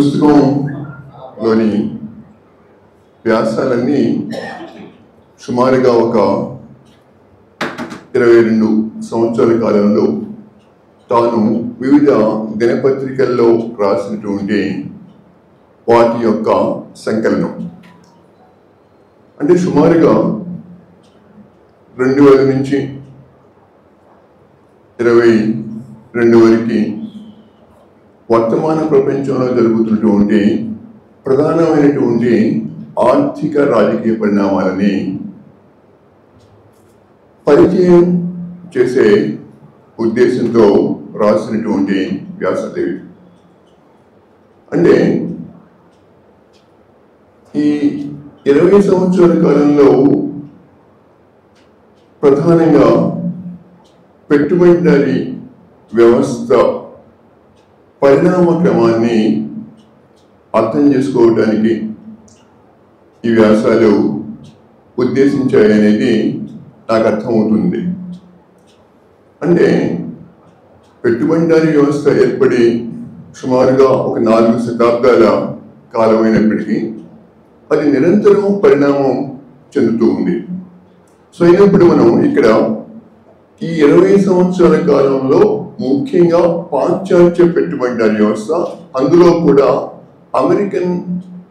పుస్తకంలోని వ్యాసాలన్నీ సుమారుగా ఒక 22 సంవత్సరాల కాలంలో తాను వివిధ దినపత్రికల్లో రాసినటువంటి వాటి యొక్క సంకలనం. అంటే సుమారుగా 2000 నుంచి 22 వరకు వర్తమాన ప్రపంచంలో జరుగుతున్నటువంటి ప్రధానమైనటువంటి ఆర్థిక రాజకీయ పరిణామాలని పరిచయం చేసే ఉద్దేశంతో రాసినటువంటి వ్యాసదేవి. అంటే ఈ 20 సంవత్సరాల కాలంలో ప్రధానంగా పెట్టుబడిదారీ వ్యవస్థ పరిణామ క్రమాన్ని అర్థం చేసుకోవడానికి ఈ వ్యాసాలు ఉద్దేశించాయనేది నాకు అర్థమవుతుంది. అంటే పెట్టుబడిదారీ వ్యవస్థ ఏర్పడి సుమారుగా ఒక 4 శతాబ్దాల కాలమైనప్పటికీ అది నిరంతరం పరిణామం చెందుతూ ఉంది. సో అయినప్పుడు మనం ఇక్కడ ఈ 20 సంవత్సరాల కాలంలో ముఖ్యంగా పాశ్చాత్య పెట్టుబడిదారీ వ్యవస్థ, అందులో కూడా అమెరికన్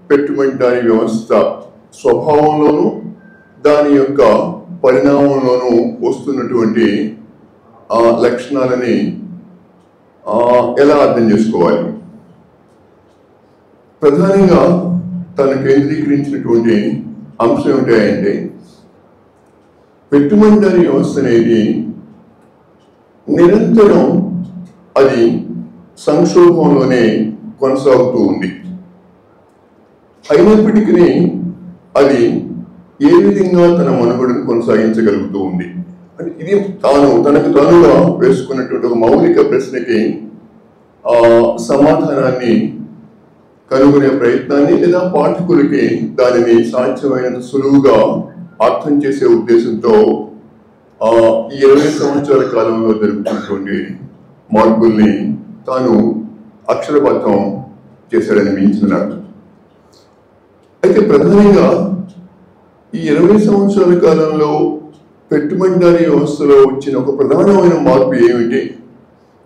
పెట్టుబడిదారీ వ్యవస్థ స్వభావంలోనూ దాని యొక్క పరిణామంలోనూ వస్తున్నటువంటి లక్షణాలని ఎలా అర్థం చేసుకోవాలి. ప్రధానంగా తను కేంద్రీకరించినటువంటి అంశం ఏమిటంటే పెట్టుబడిదారీ వ్యవస్థ అనేది నిరంతరం అది సంక్షోభంలోనే కొనసాగుతూ ఉంది. అయినప్పటికీ అది ఏ విధంగా తన మనుగడను కొనసాగించగలుగుతూ ఉంది అంటే ఇది తనకు తానుగా వేసుకున్నటువంటి ఒక మౌలిక ప్రశ్నకి సమాధానాన్ని కనుగొనే ప్రయత్నాన్ని లేదా పాఠకులకి దానిని సాధ్యమైనంత సులువుగా అర్థం చేసే ఉద్దేశంతో ఈ 20 సంవత్సరాల కాలంలో జరుగుతున్నటువంటి మార్పుల్ని తాను అక్షరబద్ధం చేశాడని మించినాడు. అయితే ప్రధానంగా ఈ 20 సంవత్సరాల కాలంలో పెట్టుబడిదారీ వ్యవస్థలో వచ్చిన ఒక ప్రధానమైన మార్పు ఏమిటి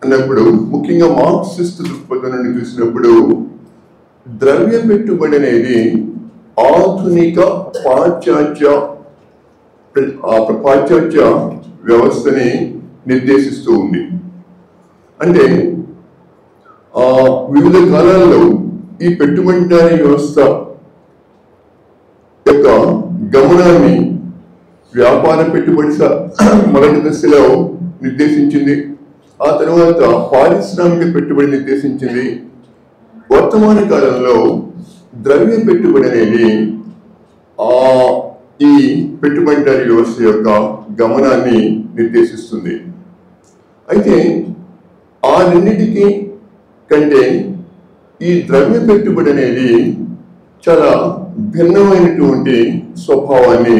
అన్నప్పుడు, ముఖ్యంగా మార్క్సిస్ట్ దృక్పథం నుండి చూసినప్పుడు ద్రవ్య పెట్టుబడి అనేది ఆధునిక పాశ్చాత్య వ్యవస్థని నిర్దేశిస్తూ ఉంది. అంటే వివిధ కాలాల్లో ఈ పెట్టుబడిదారీ వ్యవస్థ యొక్క గమనాన్ని వ్యాపార పెట్టుబడి మొదటి దశలో నిర్దేశించింది, ఆ తర్వాత పారిశ్రామిక పెట్టుబడి నిర్దేశించింది. వర్తమాన కాలంలో ద్రవ్య పెట్టుబడి అనేది ఈ పెట్టుబడిదారీ వ్యవస్థ యొక్క గమనాన్ని నిర్దేశిస్తుంది. అయితే ఆ రెండింటికి కంటే ఈ ద్రవ్య పెట్టుబడి అనేది చాలా భిన్నమైనటువంటి స్వభావాన్ని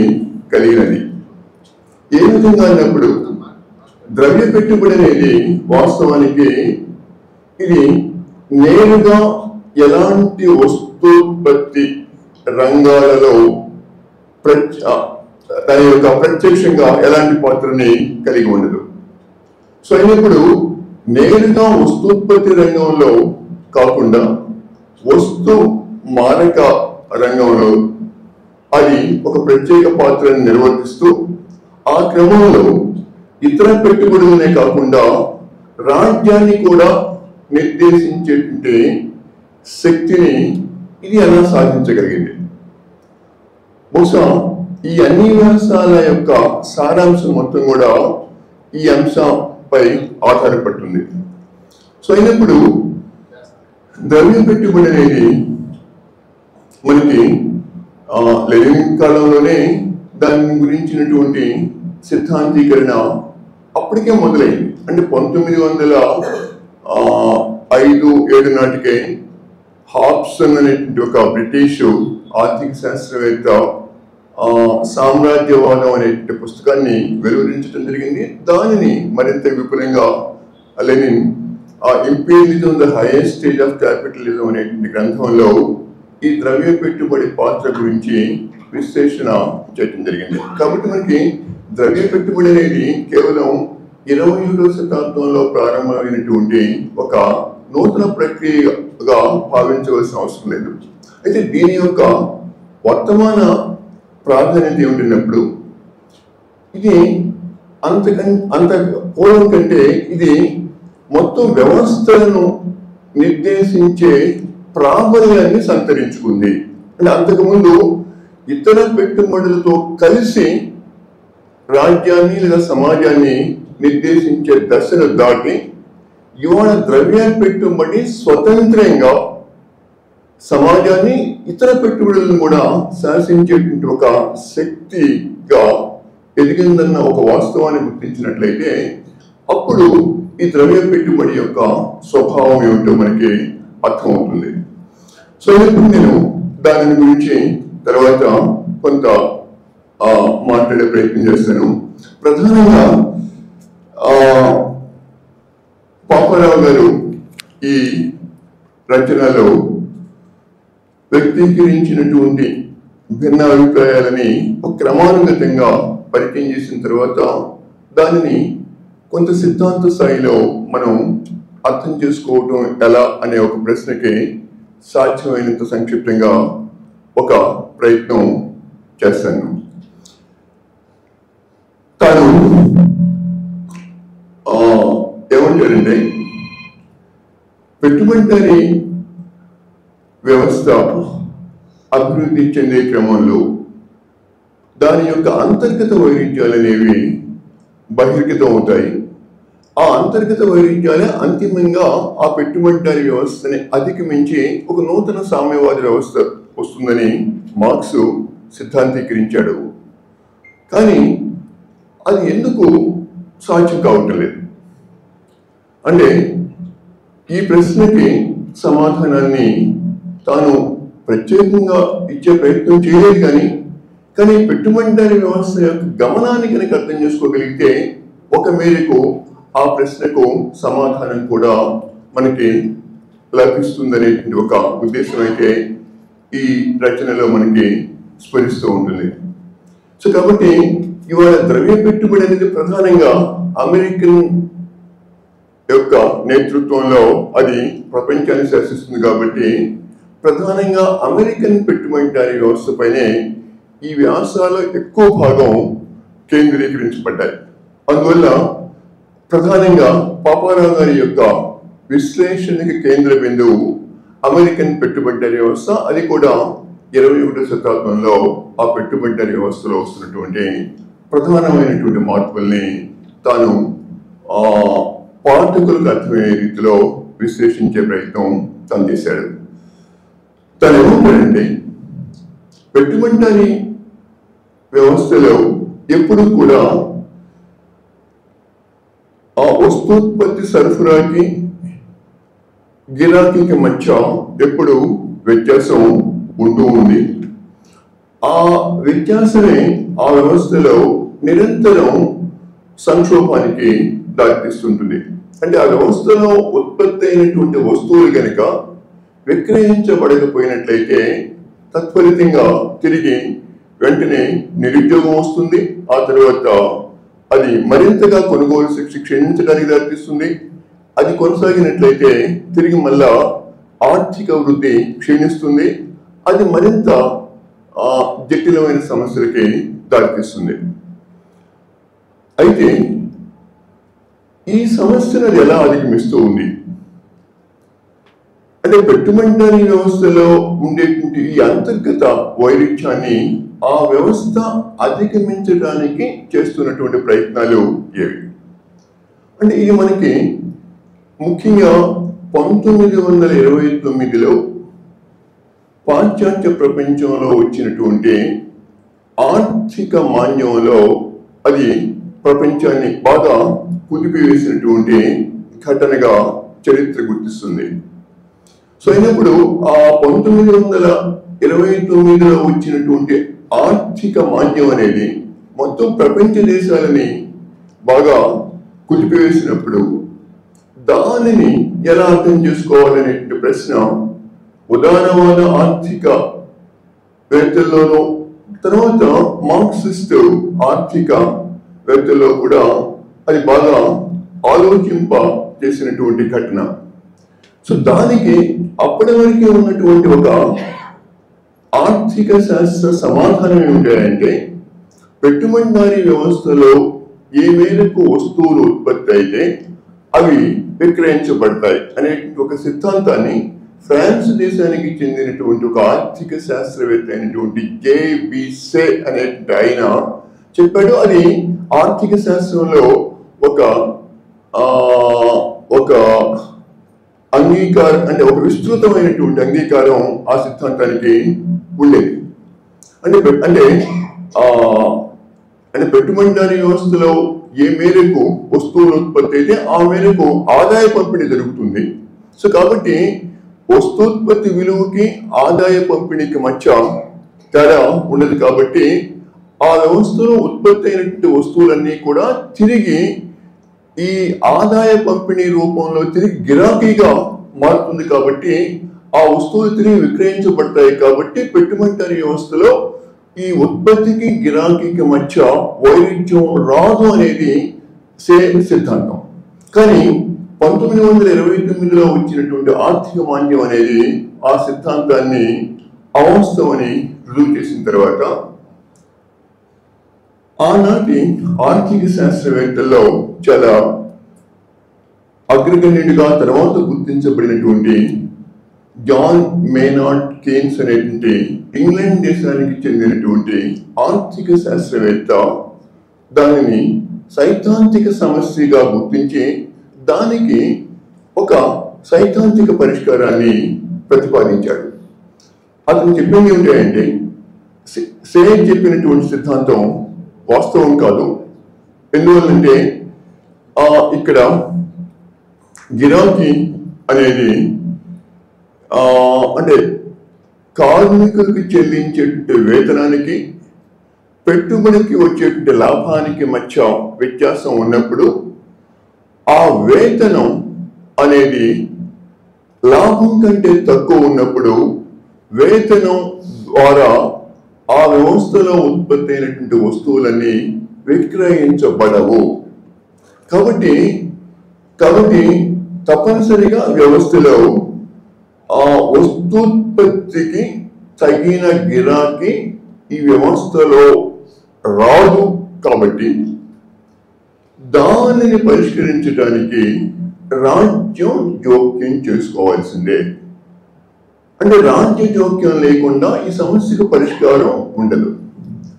కలిగినది. ఏ విధంగా అన్నప్పుడు ద్రవ్య పెట్టుబడి అనేది వాస్తవానికి ఇది నేరుగా ఎలాంటి వస్తోత్పత్తి రంగాలలో దాని యొక్క ప్రత్యక్షంగా ఎలాంటి పాత్రని కలిగి ఉండదు. సో అయినప్పుడు నేరుగా వస్తోత్పత్తి రంగంలో కాకుండా వస్తు మారక రంగంలో అది ఒక ప్రత్యేక పాత్రను నిర్వర్తిస్తూ ఆ క్రమంలో ఇతర పెట్టుబడులనే కాకుండా రాజ్యాన్ని కూడా నిర్దేశించేటువంటి శక్తిని ఇది ఎలా సాధించగలిగింది. బహుశా ఈ అన్ని వ్యాసాల యొక్క సారాంశం మొత్తం కూడా ఈ అంశంపై ఆధారపడుతుంది. సో అయినప్పుడు ద్రవ్య పెట్టుబడి అనేది మనకి లెనిన్ కాలంలోనే దాని గురించినటువంటి సిద్ధాంతీకరణ అప్పటికే మొదలైంది. అంటే 1905-7 నాటికే హాబ్సన్ అనేటువంటి ఒక బ్రిటిష్ ఆర్థిక శాస్త్రవేత్త సామ్రాజ్యవాదం అనేటువంటి పుస్తకాన్ని వెలువరించడం జరిగింది. దానిని మరింత విపులంగా లెనిన్ ఆ imperialism the highest stage of capitalism అనేటువంటి గ్రంథంలో ఈ ద్రవ్య పెట్టుబడి పాత్ర గురించి విశ్లేషణ చేయడం జరిగింది. కాబట్టి మనకి ద్రవ్య పెట్టుబడి అనేది కేవలం 21వ శతాబ్దంలో ప్రారంభమైనటువంటి ఒక నూతన ప్రక్రియగా భావించవలసిన అవసరం లేదు. అయితే దీని యొక్క వర్తమాన ప్రాధాన్యత ఏమిటన్నప్పుడు ఇది అంత పూర్వం కంటే ఇది మొత్తం వ్యవస్థలను నిర్దేశించే ప్రాబల్యాన్ని సంతరించుకుంది. అంటే అంతకుముందు ఇతర పెట్టుబడులతో కలిసి రాజ్యాన్ని లేదా సమాజాన్ని నిర్దేశించే దశను దాటి ఇవాళ ద్రవ్య పెట్టుబడి స్వతంత్రంగా సమాజాన్ని ఇతర పెట్టుబడులను కూడా శాసించేటువంటి ఒక శక్తిగా ఎదిగిందన్న ఒక వాస్తవాన్ని గుర్తించినట్లయితే అప్పుడు ఈ ద్రవ్య పెట్టుబడి యొక్క స్వభావం ఏమిటో మనకి అర్థమవుతుంది. సో ఇప్పుడు నేను దాని గురించి తర్వాత కొంత మాట్లాడే ప్రయత్నం చేస్తాను. ప్రధానంగా పాపారావు గారు ఈ రచనలో వ్యక్తీకరించినటువంటి భిన్న అభిప్రాయాలని ఒక క్రమానుగతంగా పరిచయం చేసిన తర్వాత దానిని కొంత సిద్ధాంత స్థాయిలో మనం అర్థం చేసుకోవటం ఎలా అనే ఒక ప్రశ్నకి సాధ్యమైనంత సంక్షిప్తంగా ఒక ప్రయత్నం చేస్తాను. తాను ఏమంటారంటే పెట్టుబడిదారీ వ్యవస్థ అభివృద్ధి చెందే క్రమంలో దాని యొక్క అంతర్గత వైరుధ్యాలు అనేవి బహిర్గతం అవుతాయి. ఆ అంతర్గత వైరుధ్యాలే అంతిమంగా ఆ పెట్టుబడిదారీ వ్యవస్థని అధిగమించి ఒక నూతన సామ్యవాద వ్యవస్థ వస్తుందని మార్క్స్ సిద్ధాంతీకరించాడు. కానీ అది ఎందుకు సాధ్యం కావటం లేదు అంటే ఈ ప్రశ్నకి సమాధానాన్ని తాను ప్రత్యేకంగా ఇచ్చే ప్రయత్నం చేయలేదు. కానీ పెట్టుబడిదారీ వ్యవస్థ యొక్క గమనాన్ని కనుక అర్థం చేసుకోగలిగితే ఒక మేరకు ఆ ప్రశ్నకు సమాధానం కూడా మనకి లభిస్తుందనేటువంటి ఒక ఉద్దేశం అయితే ఈ రచనలో మనకి స్ఫురిస్తూ ఉంటుంది. సో కాబట్టి ఇవాళ ద్రవ్య పెట్టుబడి అనేది ప్రధానంగా అమెరికన్ యొక్క నేతృత్వంలో అది ప్రపంచాన్ని శాసిస్తుంది. కాబట్టి ప్రధానంగా అమెరికన్ పెట్టుబడిదారీ వ్యవస్థపైనే ఈ వ్యాసాలు ఎక్కువ భాగం కేంద్రీకరించబడ్డాయి. అందువల్ల ప్రధానంగా పాపారావు గారి యొక్క విశ్లేషణకి కేంద్ర బిందువు అమెరికన్ పెట్టుబడిదారీ వ్యవస్థ. అది కూడా 21వ శతాబ్దంలో ఆ పెట్టుబడిదారీ వ్యవస్థలో వస్తున్నటువంటి ప్రధానమైనటువంటి మార్పుల్ని తాను పాఠకులకు అర్థమయ్యే రీతిలో విశ్లేషించే ప్రయత్నం తాను చేశాడు. తను ఏమంటాడంటే పెట్టుబడిదారీ వ్యవస్థలో ఎప్పుడు కూడా ఆ వస్తూత్పత్తి సరఫరాకి గిరాకీకి మధ్య ఎప్పుడు వ్యత్యాసం ఉంటూ ఉంది. ఆ వ్యత్యాసమే ఆ వ్యవస్థలో నిరంతరం సంక్షోభానికి దారితీస్తుంటుంది. అంటే ఆ వ్యవస్థలో ఉత్పత్తి అయినటువంటి వస్తువులు కనుక విక్రయించబడకపోయినట్లయితే తత్ఫలితంగా తిరిగి వెంటనే నిరుద్యోగం వస్తుంది. ఆ తర్వాత అది మరింతగా కొనుగోలు శక్తి క్షీణించడానికి దారితీస్తుంది. అది కొనసాగినట్లయితే తిరిగి మళ్ళా ఆర్థిక వృద్ధి క్షీణిస్తుంది. అది మరింత జటిలమైన సమస్యలకి దారితీస్తుంది. అయితే ఈ సమస్యను అది ఎలా అధిగమిస్తూ ఉంది అంటే పెట్టుబడిదారీ వ్యవస్థలో ఉండేటువంటి ఈ అంతర్గత వైరుధ్యాన్ని ఆ వ్యవస్థ అధిగమించడానికి చేస్తున్నటువంటి ప్రయత్నాలు ఏవి అంటే ఇది మనకి ముఖ్యంగా 1929లో పాశ్చాత్య ప్రపంచంలో వచ్చినటువంటి ఆర్థిక మాంద్యంలో అది ప్రపంచాన్ని బాగా కుదిపివేసినటువంటి ఘటనగా చరిత్ర గుర్తిస్తుంది. సో అయినప్పుడు ఆ 1929లో వచ్చినటువంటి ఆర్థిక మాంద్యం అనేది మొత్తం ప్రపంచ దేశాలని బాగా కుదిపివేసినప్పుడు దానిని ఎలా అర్థం చేసుకోవాలనే ప్రశ్న ఉదారవాద ఆర్థిక వేత్తల్లోనూ తర్వాత మార్క్సిస్ట్ ఆర్థిక వేత్తల్లో కూడా అది బాగా ఆలోచింప చేసినటువంటి ఘటన. సో దానికి అప్పటి వరకు ఉన్నటువంటి ఒక ఆర్థిక శాస్త్ర సమాధానం ఏమిటంటే పెట్టుబడిదారీ వ్యవస్థలో ఏ మేరకు వస్తువులు ఉత్పత్తి అయితే అవి విక్రయించబడతాయి అనే ఒక సిద్ధాంతాన్ని ఫ్రాన్స్ దేశానికి చెందినటువంటి ఒక ఆర్థిక శాస్త్రవేత్త అయినటువంటి జేబిసే అనే ఆయన చెప్పాడు. అది ఆర్థిక శాస్త్రంలో ఒక అంగీకారం అంటే ఒక విస్తృతమైనటువంటి అంగీకారం ఆ సిద్ధాంతానికి ఉండేది. అంటే పెట్టుబడిదారీ వ్యవస్థలో ఏ మేరకు వస్తువులు ఉత్పత్తి అయితే ఆ మేరకు ఆదాయ పంపిణీ జరుగుతుంది. సో కాబట్టి వస్తూత్పత్తి విలువకి ఆదాయ పంపిణీకి మధ్య తేడా ఉండదు. కాబట్టి ఆ వ్యవస్థలో ఉత్పత్తి అయినటువంటి వస్తువులన్నీ కూడా తిరిగి ఈ ఆదాయ పంపిణీ రూపంలో తిరిగి గిరాకీగా మారుతుంది. కాబట్టి ఆ వస్తువులు తిరిగి విక్రయించబడతాయి. కాబట్టి పెట్టుబడిదారీ వ్యవస్థలో ఈ ఉత్పత్తికి గిరాకీకి మధ్య వైరుధ్యం రాదు అనేది సిద్ధాంతం. కానీ 1929లో వచ్చినటువంటి ఆర్థిక మాంద్యం అనేది ఆ సిద్ధాంతాన్ని అవాస్తవని రుజువు చేసిన తర్వాత ఆనాటి ఆర్థిక శాస్త్రవేత్తల్లో చాలా అగ్రగణ్యుడిగా తర్వాత గుర్తించబడినటువంటి జాన్ మేనార్డ్ కేన్స్ అనేటువంటి ఇంగ్లాండ్ దేశానికి చెందినటువంటి ఆర్థిక శాస్త్రవేత్త దానిని సైద్ధాంతిక సమస్యగా గుర్తించి దానికి ఒక సైద్ధాంతిక పరిష్కారాన్ని ప్రతిపాదించాడు. అతను చెప్పింది ఏమిటంటే చెప్పినటువంటి సిద్ధాంతం వాస్తవం కాదు. ఎందువల్లంటే ఇక్కడ గిరాకీ అనేది అంటే కార్మికులకు చెల్లించేటువంటి వేతనానికి పెట్టుబడికి వచ్చేటువంటి లాభానికి మధ్య వ్యత్యాసం ఉన్నప్పుడు ఆ వేతనం అనేది లాభం కంటే తక్కువ ఉన్నప్పుడు వేతనం ద్వారా ఆ వ్యవస్థలో ఉత్పత్తి అయినటువంటి వస్తువులన్నీ విక్రయించబడవు. కాబట్టి తప్పనిసరిగా వ్యవస్థలో ఆ వస్తూత్పత్తికి తగిన గిరాకీ ఈ వ్యవస్థలో రాదు. కాబట్టి దానిని పరిష్కరించడానికి రాజ్యం జోక్యం చేసుకోవాల్సిందే. అంటే రాజ్య జోక్యం లేకుండా ఈ సమస్యకు పరిష్కారం ఉండదు.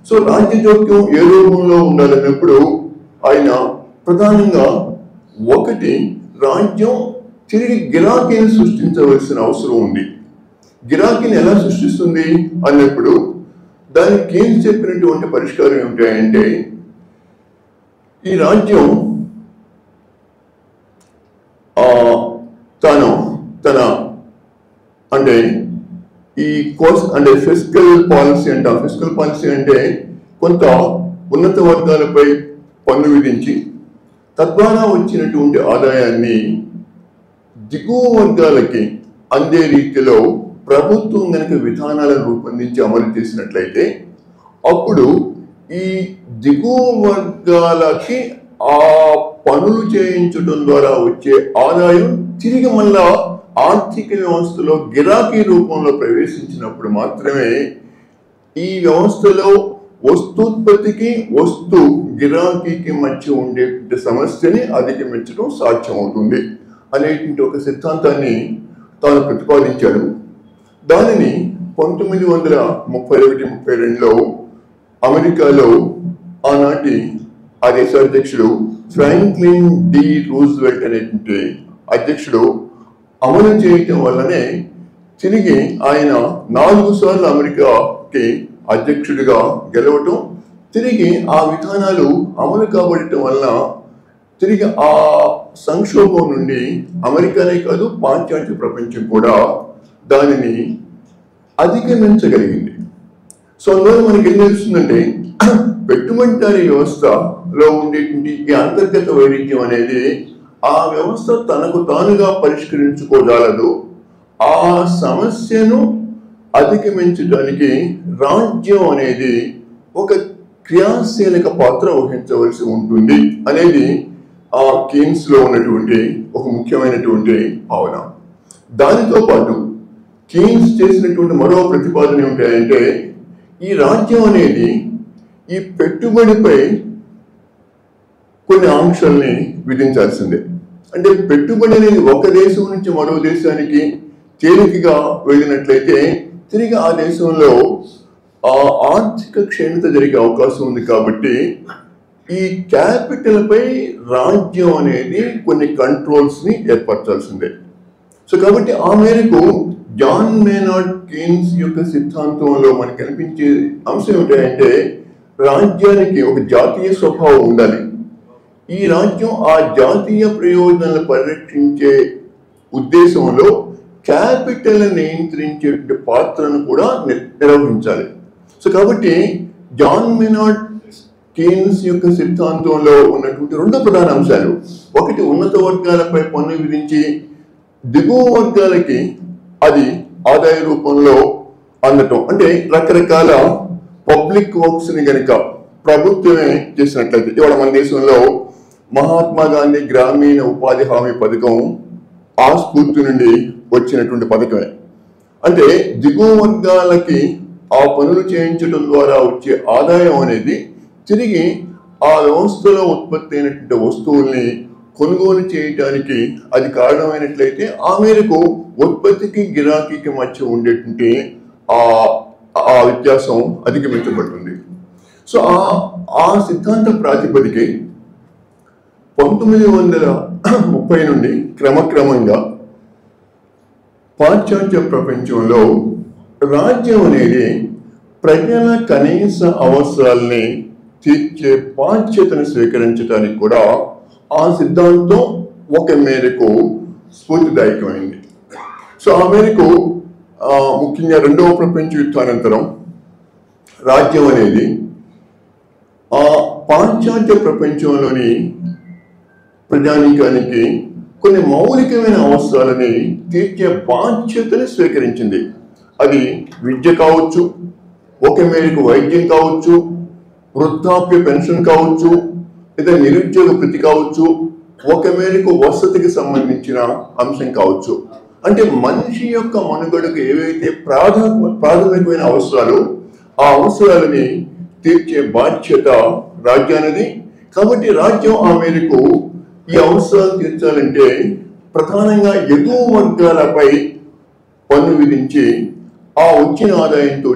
సో రాజ్య జోక్యం ఏ రూపంలో ఉండాలన్నప్పుడు ఆయన ప్రధానంగా ఒకటి రాజ్యం తిరిగి గిరాకీని సృష్టించవలసిన అవసరం ఉంది. గిరాకీని ఎలా సృష్టిస్తుంది అన్నప్పుడు దానికి ఏం చెప్పినటువంటి పరిష్కారం ఏమిటంటే ఈ రాజ్యం తన అంటే ఈ కోర్స్ అంటే ఫిస్కల్ పాలసీ అంటాం. ఫిస్కల్ పాలసీ అంటే కొంత ఉన్నత వర్గాలపై పన్ను విధించి తద్వారా వచ్చినటువంటి ఆదాయాన్ని దిగువ వర్గాలకి అందే రీతిలో ప్రభుత్వం కనుక విధానాలను రూపొందించి అమలు చేసినట్లయితే అప్పుడు ఈ దిగువ వర్గాలకి ఆ పనులు చేయించడం ద్వారా వచ్చే ఆదాయం తిరిగి మళ్ళా ఆర్థిక వ్యవస్థలో గిరాకీ రూపంలో ప్రవేశించినప్పుడు మాత్రమే ఈ వ్యవస్థలో వస్తూత్పత్తికి వస్తు గిరాకీకి మధ్య ఉండే సమస్యని అధిగమించడం సాధ్యమవుతుంది అనేటువంటి ఒక సిద్ధాంతాన్ని తాను ప్రతిపాదించాడు. దానిని 1931-32లో అమెరికాలో ఆనాటి ఆ దేశాధ్యక్షుడు ఫ్రాంక్లిన్ డి రూజ్వెల్ట్ అనేటువంటి అధ్యక్షుడు అమలు చేయటం వల్లనే తిరిగి ఆయన 4 సార్లు అమెరికాకి అధ్యక్షుడిగా గెలవటం, తిరిగి ఆ విధానాలు అమలు కాబడటం వలన తిరిగి ఆ సంక్షోభం నుండి అమెరికానే కాదు పాశ్చాత్య ప్రపంచం కూడా దానిని అధిగమించగలిగింది. సో అందువల్ల మనకి ఏం తెలుస్తుందంటే పెట్టుబడిదారీ వ్యవస్థలో ఉండేటువంటి ఈ అంతర్గత వైరుధ్యం అనేది ఆ వ్యవస్థ తనకు తానుగా పరిష్కరించుకోగలదు. ఆ సమస్యను అధిగమించడానికి రాజ్యం అనేది ఒక క్రియాశీలక పాత్ర వహించవలసి ఉంటుంది అనేది ఆ కీన్స్ లో ఉన్నటువంటి ఒక ముఖ్యమైనటువంటి భావన. దానితో పాటు కీన్స్ చేసినటువంటి మరో ప్రతిపాదన ఏమిటంటే ఈ రాజ్యం అనేది ఈ పెట్టుబడిపై కొన్ని ఆంక్షల్ని విధించాల్సిందే. అంటే పెట్టుబడి అనేది ఒక దేశం నుంచి మరో దేశానికి తేలికగా వెళ్ళినట్లయితే తిరిగి ఆ దేశంలో ఆర్థిక క్షీణత జరిగే అవకాశం ఉంది. కాబట్టి ఈ క్యాపిటల్ పై రాజ్యం అనేది కొన్ని కంట్రోల్స్ ని ఏర్పరచాల్సిందే. సో కాబట్టి ఆ మేరకు జాన్ మేనార్డ్ కీన్స్ యొక్క సిద్ధాంతంలో మనకు కనిపించే అంశం ఏమిటంటే రాజ్యానికి ఒక జాతీయ స్వభావం ఉండాలి. ఈ రాజ్యం ఆ జాతీయ ప్రయోజనాలను పరిరక్షించే ఉద్దేశంలో క్యాపిటల్ నియంత్రించే పాత్రను కూడా నిర్వహించాలి. సో కాబట్టి జాన్ మేనార్డ్ కీన్స్ యొక్క సిద్ధాంతంలో ఉన్నటువంటి రెండు ప్రధాన అంశాలు, ఒకటి ఉన్నత వర్గాలపై పన్ను విధించి దిగువ వర్గాలకి అది ఆదాయ రూపంలో అందటం. అంటే రకరకాల పబ్లిక్ వర్క్స్ ని గనక ప్రభుత్వమే చేసినట్లయితే, ఇవాళ మన దేశంలో మహాత్మా గాంధీ గ్రామీణ ఉపాధి హామీ పథకం ఆ స్ఫూర్తి నుండి వచ్చినటువంటి పథకమే. అంటే దిగువ వర్గాలకి ఆ పనులు చేయించడం ద్వారా వచ్చే ఆదాయం అనేది తిరిగి ఆ వ్యవస్థలో ఉత్పత్తి అయినటువంటి వస్తువుల్ని కొనుగోలు చేయటానికి అది కారణమైనట్లయితే ఆ మేరకు ఉత్పత్తికి గిరాకీకి మధ్య ఉండేటువంటి ఆ వ్యత్యాసం అధిగమించబడుతుంది. సో ఆ సిద్ధాంత ప్రాతిపదికే 1930 నుండి క్రమక్రమంగా పాశ్చాత్య ప్రపంచంలో రాజ్యం అనేది ప్రజల కనీస అవసరాలని తీర్చే బాధ్యతను స్వీకరించడానికి కూడా ఆ సిద్ధాంతం ఒక మేరకు స్ఫూర్తిదాయకమైంది. సో ఆ మేరకు ముఖ్యంగా రెండవ ప్రపంచ యుద్ధానంతరం రాజ్యం అనేది ఆ పాశ్చాత్య ప్రపంచంలోని ప్రజానీకానికి కొన్ని మౌలికమైన అవసరాలని తీర్చే బాధ్యతని స్వీకరించింది. అది విద్య కావచ్చు, ఒక మేరకు వైద్యం కావచ్చు, వృద్ధాప్య పెన్షన్ కావచ్చు, లేదా నిరుద్యోగ భృతి కావచ్చు, ఒక మేరకు వసతికి సంబంధించిన అంశం కావచ్చు. అంటే మనిషి యొక్క మనుగడకు ఏవైతే ప్రాథమికమైన అవసరాలు ఆ అవసరాలని తీర్చే బాధ్యత రాజ్యానిది. కాబట్టి రాజ్యం ఆ మేరకు ఈ అవసరాలు తీర్చాలంటే ప్రధానంగా ఎగువ వర్గాలపై పన్ను విధించి ఆ వచ్చిన ఆదాయంతో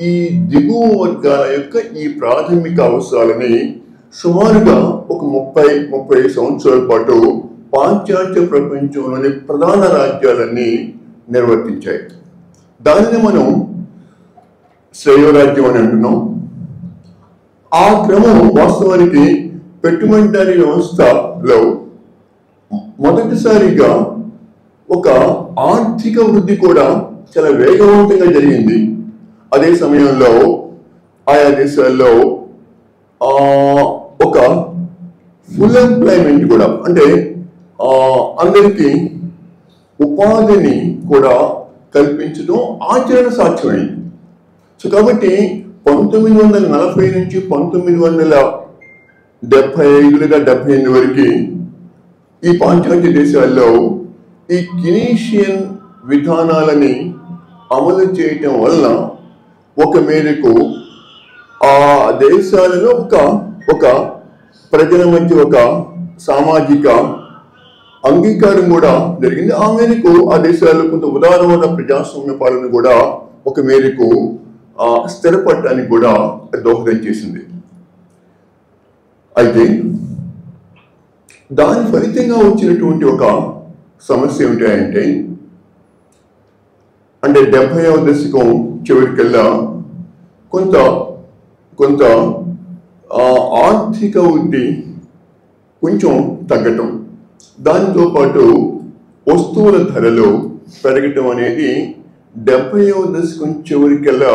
ఈ దిగువ వర్గాల యొక్క ఈ ప్రాథమిక అవసరాలని సుమారుగా ఒక 30 సంవత్సరాల పాటు పాశ్చాత్య ప్రపంచంలోని ప్రధాన రాజ్యాలన్నీ నిర్వర్తించాయి. దానిని మనం శ్రేయోరాజ్యం అని అంటున్నాం. ఆ క్రమం వాస్తవానికి పెట్టుబడిదారీ వ్యవస్థలో మొదటిసారిగా ఒక ఆర్థిక వృద్ధి కూడా చాలా వేగవంతంగా జరిగింది. అదే సమయంలో ఆయా దేశాల్లో ఒక ఫుల్ ఎంప్లాయ్మెంట్ కూడా, అంటే అందరికీ ఉపాధిని కూడా కల్పించడం ఆచరణ సాధ్యమైంది. సో కాబట్టి 1940 నుంచి 1975 లేదా 78 వరకు ఈ పాశ్చాత్య దేశాల్లో ఈ కినీషియన్ విధానాలని అమలు చేయటం వలన ఒక మేరకు ఆ దేశాలలో ఒక ప్రజల మధ్య ఒక సామాజిక అంగీకారం కూడా జరిగింది. ఆ మేరకు ఆ దేశాల్లో కొంత ఉదారవాద ప్రజాస్వామ్య పాలన కూడా ఒక మేరకు స్థిరపడటానికి కూడా దోహదం చేసింది. అయితే దాని ఫలితంగా వచ్చినటువంటి ఒక సమస్య ఏమిటంటే, అంటే 70వ దశకం చివరికల్లా కొంత ఆర్థిక వృద్ధి కొంచెం తగ్గటం, దానితో పాటు వస్తువుల ధరలు పెరగటం అనేది 70వ దశకం చివరికల్లా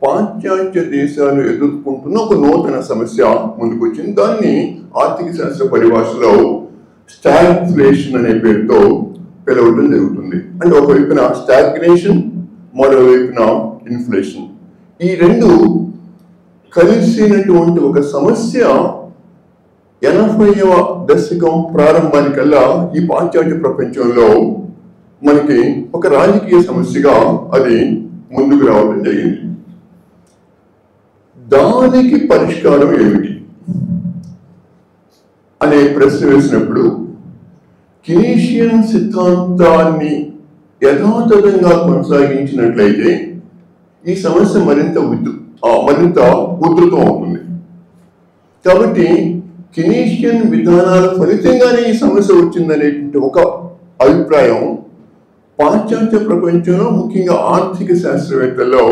పాశ్చాత్య దేశాలు ఎదుర్కొంటున్న ఒక నూతన సమస్య ముందుకు వచ్చింది. దాన్ని ఆర్థిక శాస్త్ర పరిభాషలో స్టాగ్ఫ్లేషన్ అనే పేరుతో పిలవడం జరుగుతుంది. అంటే ఒకవైపున స్టాగ్నేషన్, మరోవైపున ఇన్ఫ్లేషన్. ఈ రెండు కలిసినటువంటి ఒక సమస్య 80వ దశకం ప్రారంభానికల్లా ఈ పాశ్చాత్య ప్రపంచంలో మనకి ఒక రాజకీయ సమస్యగా అది ముందుకు రావడం జరిగింది. దానికి పరిష్కారం ఏమిటి అనే ప్రశ్న వేసినప్పుడు కినీషియన్ సిద్ధాంతాన్ని యథాతథంగా కొనసాగించినట్లయితే ఈ సమస్య మరింత ఉధృతం అవుతుంది. కాబట్టి కినీషియన్ విధానాల ఫలితంగానే ఈ సమస్య వచ్చిందనేటువంటి ఒక అభిప్రాయం పాశ్చాత్య ప్రపంచంలో ముఖ్యంగా ఆర్థిక శాస్త్రవేత్తల్లో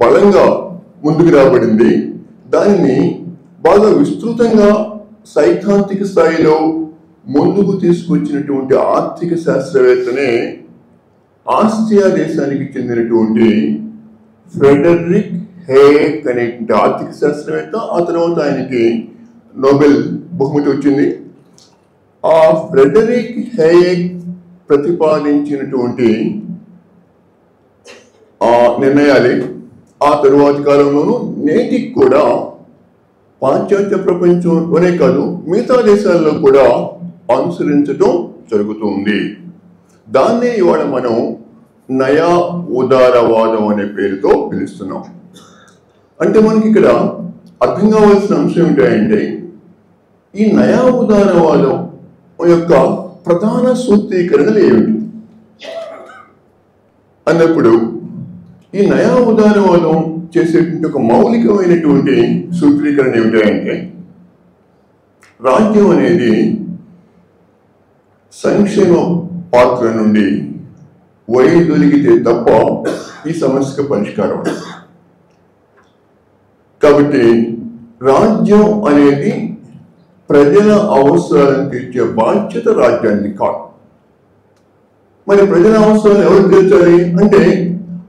బలంగా ముందుకు రాబడింది. దానిని బాగా విస్తృతంగా సైద్ధాంతిక స్థాయిలో ముందుకు తీసుకొచ్చినటువంటి ఆర్థిక శాస్త్రవేత్తనే ఆస్ట్రియా దేశానికి చెందినటువంటి ఫ్రెడరిక్ హేయక్ అనేటువంటి ఆర్థిక శాస్త్రవేత్త. ఆ తర్వాత ఆయనకి నోబెల్ బహుమతి వచ్చింది. ఆ ఫ్రెడరిక్ హేయక్ ప్రతిపాదించినటువంటి ఆ నిర్ణయాలే ఆ తరువాతి కాలంలోనూ నేటికి కూడా పాశ్చాత్య ప్రపంచంలోనే కాదు మిగతా దేశాల్లో కూడా అనుసరించడం జరుగుతుంది. దాన్నే ఇవాళ మనం నయా ఉదారవాదం అనే పేరుతో పిలుస్తున్నాం. అంటే మనకి ఇక్కడ అర్థం కావాల్సిన అంశం ఏంటంటే ఈ నయా ఉదారవాదం యొక్క ప్రధాన సూత్రీకరణలు ఏమిటి అన్నప్పుడు ఈ నయా ఉదారవాదం చేసేటువంటి ఒక మౌలికమైనటువంటి సూత్రీకరణ ఏమిటంటే రాజ్యం అనేది సంక్షేమ పాత్ర నుండి వైదొలిగితే తప్ప ఈ సమస్యకు పరిష్కారం. కాబట్టి రాజ్యం అనేది ప్రజల అవసరాలను తీర్చే బాధ్యత రాజ్యానికి కాదు. మరి ప్రజల అవసరాలు ఎవరు తీర్చాలి అంటే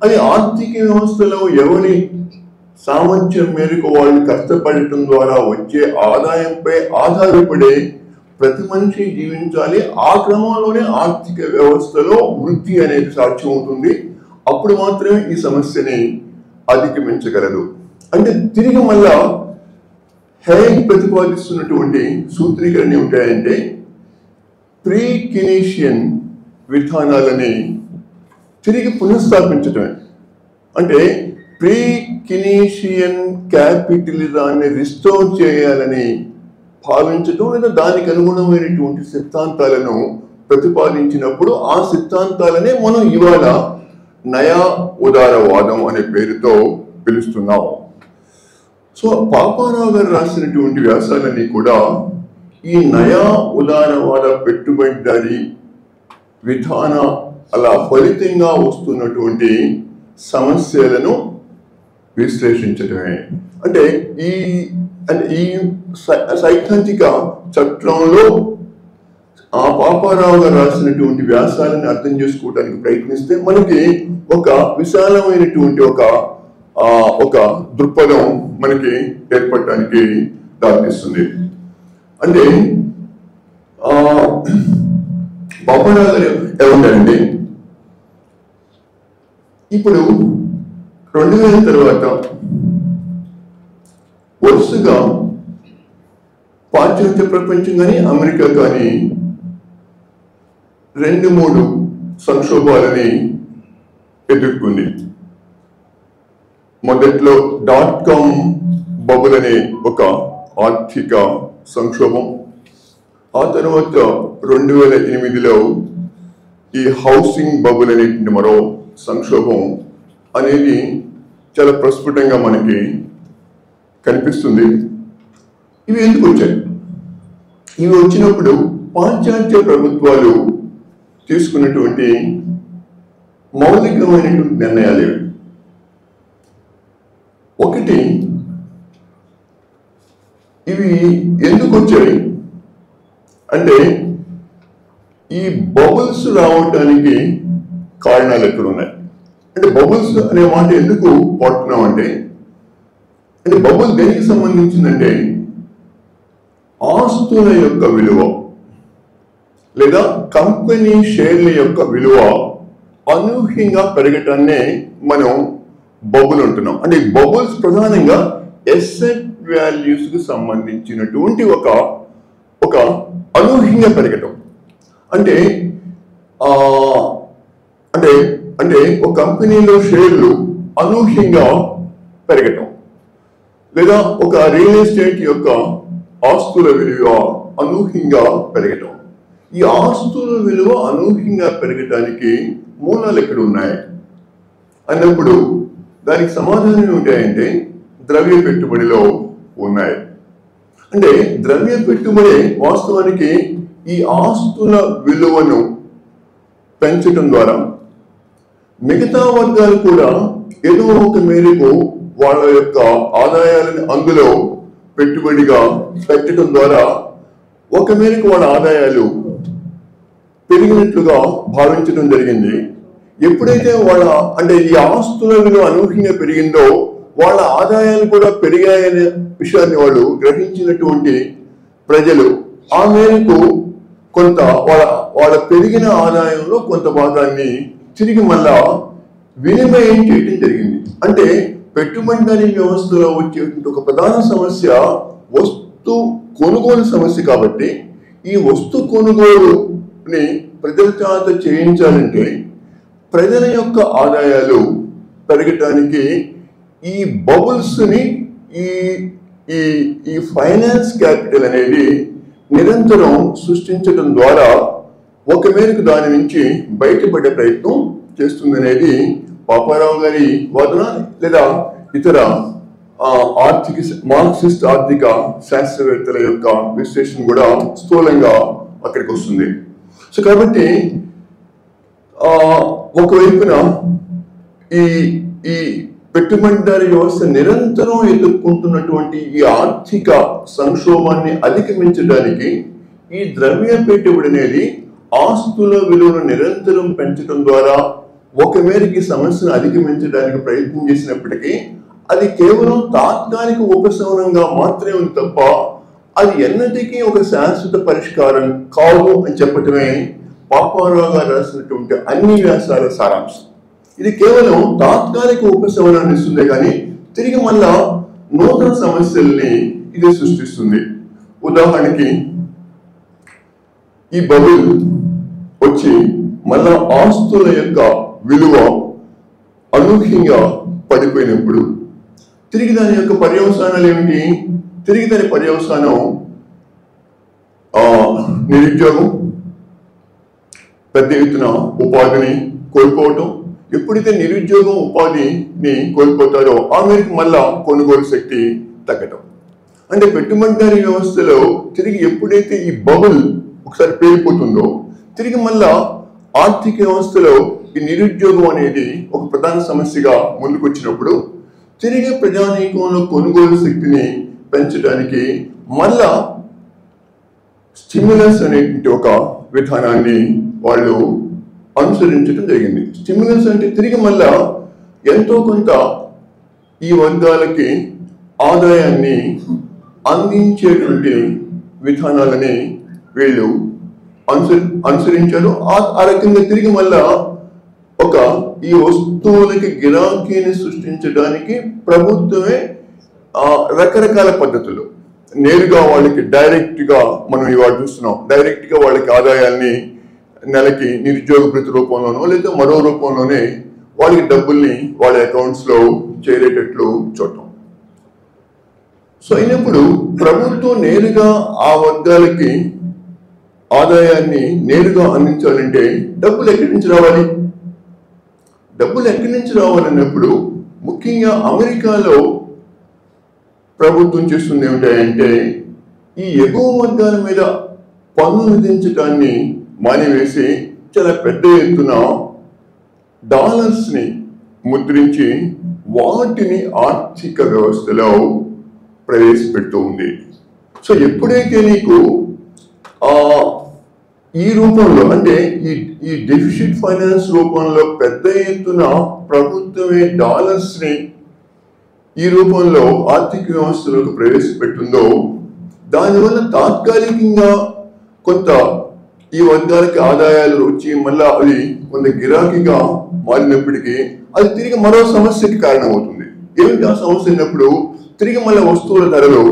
అది ఆర్థిక వ్యవస్థలో ఎవరి సామర్థ్యం మేరకు వాళ్ళు కష్టపడటం ద్వారా వచ్చే ఆదాయంపై ఆధారపడే ప్రతి మనిషి జీవించాలి. ఆ క్రమంలోనే ఆర్థిక వ్యవస్థలో వృద్ధి అనేది సాధ్యమవుతుంది. అప్పుడు మాత్రమే ఈ సమస్యని అధిగమించగలదు. అంటే తిరిగి మళ్ళా హేయక్ ప్రతిపాదిస్తున్నటువంటి సూత్రీకరణ ఏమిటంటే ప్రీ కినీషియన్ విధానాలని తిరిగి పునఃస్థాపించటమే. అంటే ప్రీ కినీషియన్ క్యాపిటలిజాన్ని రిస్టోర్ చేయాలని భావించడం లేదా దానికి అనుగుణమైనటువంటి సిద్ధాంతాలను ప్రతిపాదించినప్పుడు ఆ సిద్ధాంతాలనే మనం ఇవాళ నయా ఉదారవాదం అనే పేరుతో పిలుస్తున్నాం. సో పాపారావు గారు రాసినటువంటి వ్యాసాలన్నీ కూడా ఈ నయా ఉదారవాద పెట్టుబడిదారీ విధాన అలా ఫలితంగా వస్తున్నటువంటి సమస్యలను విశ్లేషించడమే. అంటే ఈ సైద్ధాంతిక చట్రంలో ఆ పాపారావు గారు రాసినటువంటి వ్యాసాలను అర్థం చేసుకోవడానికి ప్రయత్నిస్తే మనకి ఒక విశాలమైనటువంటి ఒక దృక్పథం మనకి ఏర్పడటానికి దారితీస్తుంది. అంటే పాపారావు గారు ఏమంటారండి, ఇప్పుడు 2000 తర్వాత వరుసగా పాశ్చాత్య ప్రపంచం కానీ అమెరికా కానీ 2-3 సంక్షోభాలని ఎదుర్కొంది. మొదట్లో .com బబుల్ అనే ఒక ఆర్థిక సంక్షోభం, ఆ తర్వాత 2008లో ఈ హౌసింగ్ బబుల్ అనేటువంటి మరో సంక్షోభం అనేది చాలా ప్రస్ఫుటంగా మనకి కనిపిస్తుంది. ఇవి ఎందుకు వచ్చాయి? ఇవి వచ్చినప్పుడు పాశ్చాత్య ప్రభుత్వాలు తీసుకున్నటువంటి మౌలికమైనటువంటి నిర్ణయాలు ఏవి? ఒకటి, ఇవి ఎందుకు వచ్చాయి అంటే ఈ బబుల్స్ రావటానికి కారణాలు ఎక్కడ ఉన్నాయి అంటే బబుల్స్ అనే మాట ఎందుకు పడుతున్నాం అంటే బబుల్ దేనికి సంబంధించిందంటే ఆస్తుల యొక్క విలువ లేదా కంపెనీ షేర్ల యొక్క విలువ అనూహ్యంగా పెరగటాన్నే మనం బబుల్ అంటున్నాం. అంటే బబుల్స్ ప్రధానంగా ఎసెట్ వాల్యూస్ కు సంబంధించినటువంటి ఒక అనూహ్యంగా పెరగటం. అంటే అంటే అంటే ఒక కంపెనీలో షేర్లు అనూహ్యంగా పెరగటం, లేదా ఒక రియల్ ఎస్టేట్ యొక్క ఆస్తుల విలువ అనూహ్యంగా పెరగటం. ఈ ఆస్తుల విలువ అనూహ్యంగా పెరగటానికి మూలాలు ఎక్కడ ఉన్నాయి అన్నప్పుడు దానికి సమాధానం ఉంటాయంటే ద్రవ్య పెట్టుబడిలో ఉన్నాయి. అంటే ద్రవ్య పెట్టుబడి వాస్తవానికి ఈ ఆస్తుల విలువను పెంచడం ద్వారా మిగతా వర్గాలు కూడా ఏదో ఒక మేరకు వాళ్ళ యొక్క ఆదాయాలను అందులో పెట్టుబడిగా పెట్టడం ద్వారా ఒక మేరకు వాళ్ళ ఆదాయాలు పెరిగినట్లుగా భావించడం జరిగింది. ఎప్పుడైతే అంటే ఈ ఆస్తుల విలువ అనూహ్యంగా పెరిగిందో వాళ్ళ ఆదాయాలు కూడా పెరిగాయనే విషయాన్ని వాళ్ళు గ్రహించినటువంటి ప్రజలు ఆ మేరకు కొంత వాళ్ళ పెరిగిన ఆదాయంలో కొంత భాగాన్ని తిరిగి మళ్ళా వినిమయం చేయడం జరిగింది. అంటే పెట్టుబడిదారీ వ్యవస్థలో వచ్చేటువంటి ఒక ప్రధాన సమస్య వస్తు కొనుగోలు సమస్య. కాబట్టి ఈ వస్తు కొనుగోలుని ప్రజల చేత చేయించాలంటే ప్రజల యొక్క ఆదాయాలు పెరగటానికి ఈ బబుల్స్ ని ఈ ఫైనాన్స్ క్యాపిటల్ అనేది నిరంతరం సృష్టించడం ద్వారా ఒక మేరకు దాని నుంచి బయటపడే ప్రయత్నం చేస్తుందనేది పాపారావు గారి వాదన, లేదా ఇతర మార్క్సిస్ట్ ఆర్థిక శాస్త్రవేత్తల యొక్క విశ్లేషణ కూడా స్థూలంగా అక్కడికి వస్తుంది. సో కాబట్టి ఒకవైపున ఈ పెట్టుబడిదారీ వ్యవస్థ నిరంతరం ఎదుర్కొంటున్నటువంటి ఈ ఆర్థిక సంక్షోభాన్ని అధిగమించడానికి ఈ ద్రవ్య పెట్టుబడి అనేది ఆస్తుల విలువను నిరంతరం పెంచడం ద్వారా ఒక మేరకు సమస్యను అధిగమించడానికి ప్రయత్నం చేసినప్పటికీ అది కేవలం తాత్కాలిక ఉపశమనంగా మాత్రమే ఉంది తప్ప అది ఎన్నటికీ ఒక శాశ్వత పరిష్కారం కాదు అని చెప్పటమే పాపారావు గారు రాసినటువంటి అన్ని వ్యాసాల సారాంశం. ఇది కేవలం తాత్కాలిక ఉపశమనాన్ని ఇస్తుంది కానీ తిరిగి మళ్ళా నూతన సమస్యల్ని ఇది సృష్టిస్తుంది. ఉదాహరణకి ఈ బబుల్ వచ్చి మళ్ళా ఆస్తుల యొక్క విలువ అనూహ్యంగా పడిపోయినప్పుడు తిరిగి దాని యొక్క పర్యవసానాలు ఏమిటి? తిరిగి దాని పర్యవసానం నిరుద్యోగం, పెద్ద ఎత్తున ఉపాధిని కోల్పోవటం. ఎప్పుడైతే నిరుద్యోగం ఉపాధిని కోల్పోతారో ఆ మేరకు మళ్ళా కొనుగోలు శక్తి తగ్గటం. అంటే పెట్టుబడిదారీ వ్యవస్థలో తిరిగి ఎప్పుడైతే ఈ బబుల్ ఒకసారి పేలిపోతుందో తిరిగి మళ్ళా ఆర్థిక వ్యవస్థలో ఈ నిరుద్యోగం అనేది ఒక ప్రధాన సమస్యగా ముందుకు వచ్చినప్పుడు తిరిగి ప్రజానీకంలో కొనుగోలు శక్తిని పెంచడానికి మళ్ళా స్టిమ్యులస్ అనేటువంటి ఒక విధానాన్ని వాళ్ళు అనుసరించడం జరిగింది. స్టిమ్యులస్ అంటే తిరిగి మళ్ళా ఎంతో కొంత ఈ వర్గాలకి ఆదాయాన్ని అందించేటువంటి విధానాలని వీళ్ళు అనుసరించారు. ఆ రకంగా తిరిగి మళ్ళా ఈ వస్తువులకి గిరాకీని సృష్టించడానికి ప్రభుత్వమే రకరకాల పద్ధతులు నేరుగా వాళ్ళకి డైరెక్ట్ గా మనం ఇవాళ చూస్తున్నాం. డైరెక్ట్ గా వాళ్ళకి ఆదాయాన్ని నెలకి నిరుద్యోగ ప్రతి రూపంలోనో లేదా మరో రూపంలోనే వాళ్ళకి డబ్బుల్ని వాళ్ళ అకౌంట్స్ లో చేరేటట్లు చూడటం. సో అయినప్పుడు ప్రభుత్వం నేరుగా ఆ వర్గాలకి ఆదాయాన్ని నేరుగా అందించాలంటే డబ్బులు ఎక్కడి నుంచి రావాలి? డబ్బులు ఎక్కడి నుంచి రావాలన్నప్పుడు ముఖ్యంగా అమెరికాలో ప్రభుత్వం చేస్తుంది ఏమిటంటే ఈ ఎగువ వర్గాల మీద పన్ను విధించడాన్ని మానివేసి చాలా పెద్ద ఎత్తున డాలర్స్ ని ముద్రించి వాటిని ఆర్థిక వ్యవస్థలో ప్రవేశపెడుతూ ఉంది. సో ఎప్పుడైతే నీకు ఈ రూపంలో అంటే ఈ డెఫిసిట్ ఫైనాన్స్ రూపంలో పెద్ద ఎత్తున ప్రభుత్వమే డాలర్స్ ని ఈ రూపంలో ఆర్థిక వ్యవస్థలోకి ప్రవేశపెట్టిందో దానివల్ల తాత్కాలికంగా కొంత ఈ వర్గాలకి ఆదాయాలు వచ్చి మళ్ళా అది కొంత గిరాకీగా మారినప్పటికీ అది తిరిగి మరో సమస్యకి కారణమవుతుంది. ఏమిటి ఆ సమస్య అయినప్పుడు తిరిగి మళ్ళీ వస్తువుల ధరలు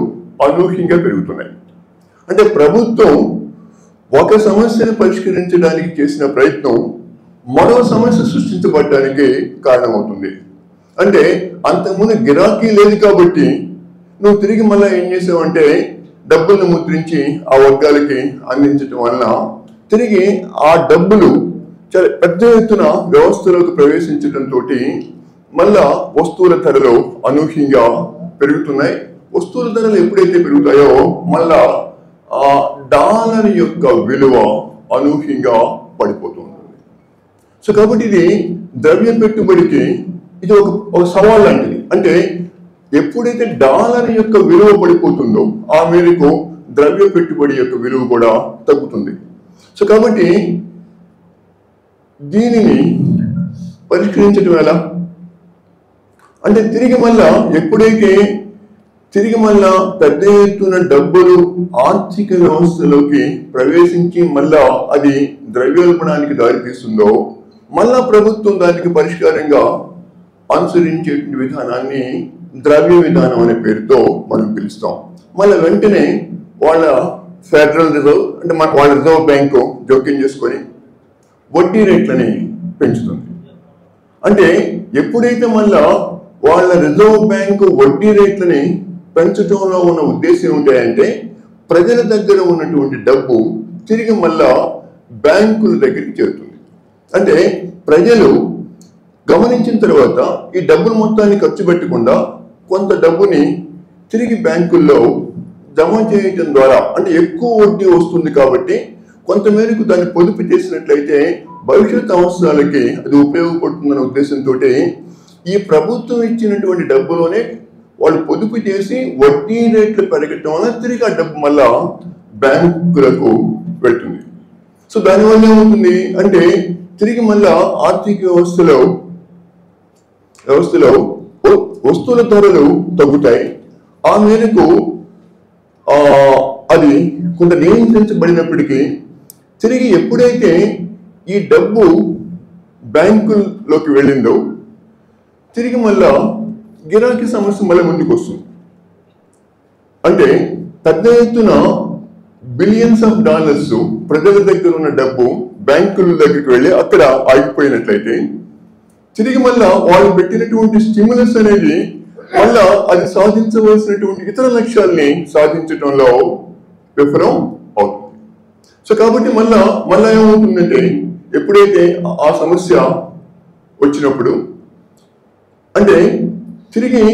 అనూహ్యంగా పెరుగుతున్నాయి. అంటే ప్రభుత్వం ఒక సమస్యను పరిష్కరించడానికి చేసిన ప్రయత్నం మరో సమస్య సృష్టించబడటానికి కారణమవుతుంది. అంటే అంతకుముందు గిరాకీ లేదు కాబట్టి నువ్వు తిరిగి మళ్ళీ ఏం చేసావంటే డబ్బులను ముద్రించి ఆ వర్గాలకి అందించటం వలన తిరిగి ఆ డబ్బులు చాలా పెద్ద ఎత్తున వ్యవస్థలోకి ప్రవేశించడంతో మళ్ళా వస్తువుల ధరలు అనూహ్యంగా పెరుగుతున్నాయి. వస్తువుల ధరలు ఎప్పుడైతే పెరుగుతాయో మళ్ళా ఆ డాలర్ యొక్క విలువ అనూహ్యంగా పడిపోతుంది. సో కాబట్టి ఇది ద్రవ్య పెట్టుబడికి ఇది ఒక సవాల్ లాంటిది. అంటే ఎప్పుడైతే డాలర్ యొక్క విలువ పడిపోతుందో ఆ మేరకు ద్రవ్య పెట్టుబడి యొక్క విలువ కూడా తగ్గుతుంది. సో కాబట్టి దీనిని పరిష్కరించడం ఎలా అంటే తిరిగి మళ్ళా ఎప్పుడైతే తిరిగి మళ్ళా పెద్ద ఎత్తున డబ్బులు ఆర్థిక వ్యవస్థలోకి ప్రవేశించి మళ్ళా అది ద్రవ్యోల్బణానికి దారితీస్తుందో మళ్ళా ప్రభుత్వం దానికి పరిష్కారంగా అనుసరించే విధానాన్ని ద్రవ్య విధానం అనే పేరుతో మనం పిలుస్తాం. మళ్ళీ వెంటనే వాళ్ళ ఫెడరల్ రిజర్వ్ అంటే వాళ్ళ రిజర్వ్ బ్యాంకు జోక్యం చేసుకొని వడ్డీ రేట్లని పెంచుతుంది. అంటే ఎప్పుడైతే మళ్ళా వాళ్ళ రిజర్వ్ బ్యాంకు వడ్డీ రేట్లని పెంచడంలో ఉన్న ఉద్దేశం ఏంటంటే ప్రజల దగ్గర ఉన్నటువంటి డబ్బు తిరిగి మళ్ళా బ్యాంకుల దగ్గరికి చేరుతుంది. అంటే ప్రజలు గమనించిన తర్వాత ఈ డబ్బులు మొత్తాన్ని ఖర్చు పెట్టకుండా కొంత డబ్బుని తిరిగి బ్యాంకుల్లో జమ చేయటం ద్వారా అంటే ఎక్కువ వడ్డీ వస్తుంది కాబట్టి కొంతమేరకు దాన్ని పొదుపు చేసినట్లయితే భవిష్యత్ అవసరాలకి అది ఉపయోగపడుతుందనే ఉద్దేశంతో ఈ ప్రభుత్వం ఇచ్చినటువంటి డబ్బులోనే వాళ్ళు పొదుపు చేసి వడ్డీ రేట్లు పెరగటం వల్ల తిరిగి ఆ డబ్బు మళ్ళా బ్యాంకులకు వెళ్తుంది. సో దానివల్ల ఏమవుతుంది అంటే తిరిగి మళ్ళా ఆర్థిక వ్యవస్థలో వస్తువుల ధరలు తగ్గుతాయి. ఆ మేరకు అది కొంత నియంత్రించబడినప్పటికీ తిరిగి ఎప్పుడైతే ఈ డబ్బు బ్యాంకుల్లోకి వెళ్ళిందో తిరిగి మళ్ళా గిరాకీ సమస్య మళ్ళీ ముందుకు వస్తుంది. అంటే పెద్ద ఎత్తున బిలియన్స్ ఆఫ్ డాలర్స్ ప్రజల దగ్గర ఉన్న డబ్బు బ్యాంకుల దగ్గరికి వెళ్ళి అక్కడ ఆగిపోయినట్లయితే తిరిగి మళ్ళా వాళ్ళు పెట్టినటువంటి స్టిమ్యులస్ అనేది మళ్ళా అది సాధించవలసినటువంటి ఇతర లక్ష్యాల్ని సాధించడంలో విఫలం అవుతుంది. సో కాబట్టి మళ్ళా ఏమవుతుందంటే ఎప్పుడైతే ఆ సమస్య వచ్చినప్పుడు అంటే తిరిగి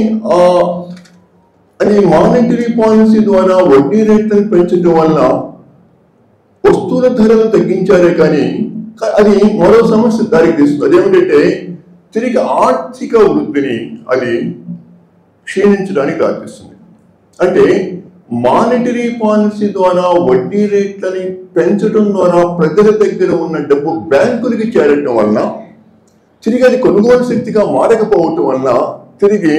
అది మానిటరీ పాలసీ ద్వారా వడ్డీ రేట్లను పెంచడం వల్ల వస్తువుల ధరలు తగ్గించారే కానీ అది మరో సమస్య దారికి తీస్తుంది. అదేమిటంటే తిరిగి ఆర్థిక వృద్ధిని అది క్షీణించడానికి దారితీస్తుంది. అంటే మానిటరీ పాలసీ ద్వారా వడ్డీ రేట్లని పెంచడం ద్వారా ప్రజల దగ్గర ఉన్న డబ్బు బ్యాంకులకి చేరటం వలన తిరిగి అది కొనుగోలు శక్తిగా మారకపోవటం వలన తిరిగి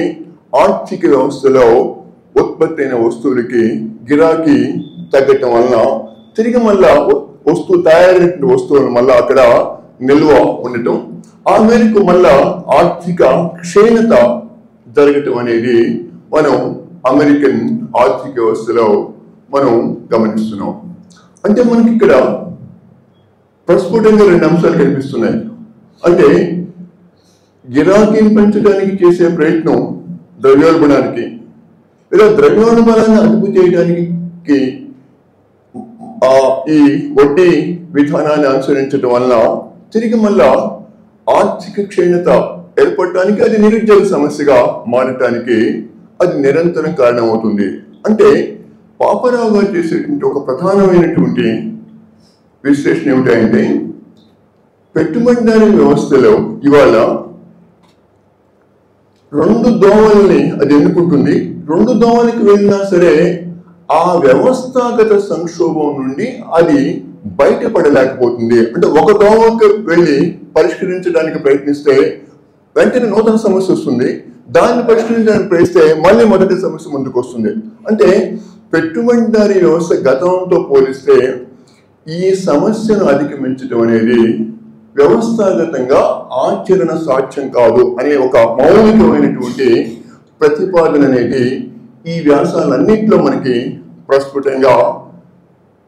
ఆర్థిక వ్యవస్థలో ఉత్పత్తి అయిన వస్తువులకి గిరాకీ తగ్గటం వలన తిరిగి మళ్ళా తయారైన వస్తువులు మళ్ళా అక్కడ నిల్వ ఉండటం ఆ మేరకు మళ్ళా ఆర్థిక క్షీణత జరగటం అనేది మనం అమెరికన్ ఆర్థిక వ్యవస్థలో మనం గమనిస్తున్నాం. అంటే మనకి ఇక్కడ ప్రస్ఫుటంగా రెండు అంశాలు కనిపిస్తున్నాయి. అంటే గిరాకీని పెంచడానికి చేసే ప్రయత్నం ద్రవ్యోల్బణానికి లేదా ద్రవ్యోల్బణాన్ని అదుపు చేయడానికి ఈ వడ్డీ విధానాన్ని అనుసరించడం వలన తిరిగి మళ్ళా ఆర్థిక క్షీణత ఏర్పడటానికి అది నిరుద్యోగ సమస్యగా మారటానికి అది నిరంతరం కారణమవుతుంది. అంటే పాపరావు గారు చేసేటువంటి ఒక ప్రధానమైనటువంటి విశ్లేషణ ఏమిటంటే పెట్టుబడిదారీ వ్యవస్థలో ఇవాళ రెండు దోవల్ని అది ఎన్నుకుంటుంది. రెండు దోవలకి వెళ్ళినా సరే ఆ వ్యవస్థాగత సంక్షోభం నుండి అది బయటపడలేకపోతుంది. అంటే ఒక దోవకు వెళ్ళి పరిష్కరించడానికి ప్రయత్నిస్తే వెంటనే నూతన సమస్య వస్తుంది, దాన్ని పరిష్కరించడానికి ప్రయత్నిస్తే మళ్ళీ మొదటి సమస్య ముందుకు వస్తుంది. అంటే పెట్టుబడిదారీ వ్యవస్థ గతంతో పోలిస్తే ఈ సమస్యను అధిగమించడం అనేది వ్యవస్థాగతంగా ఆచరణ సాధ్యం కాదు అనే ఒక మౌలికమైనటువంటి ప్రతిపాదన అనేది ఈ వ్యాసాలన్నింటిలో మనకి ప్రస్ఫుటంగా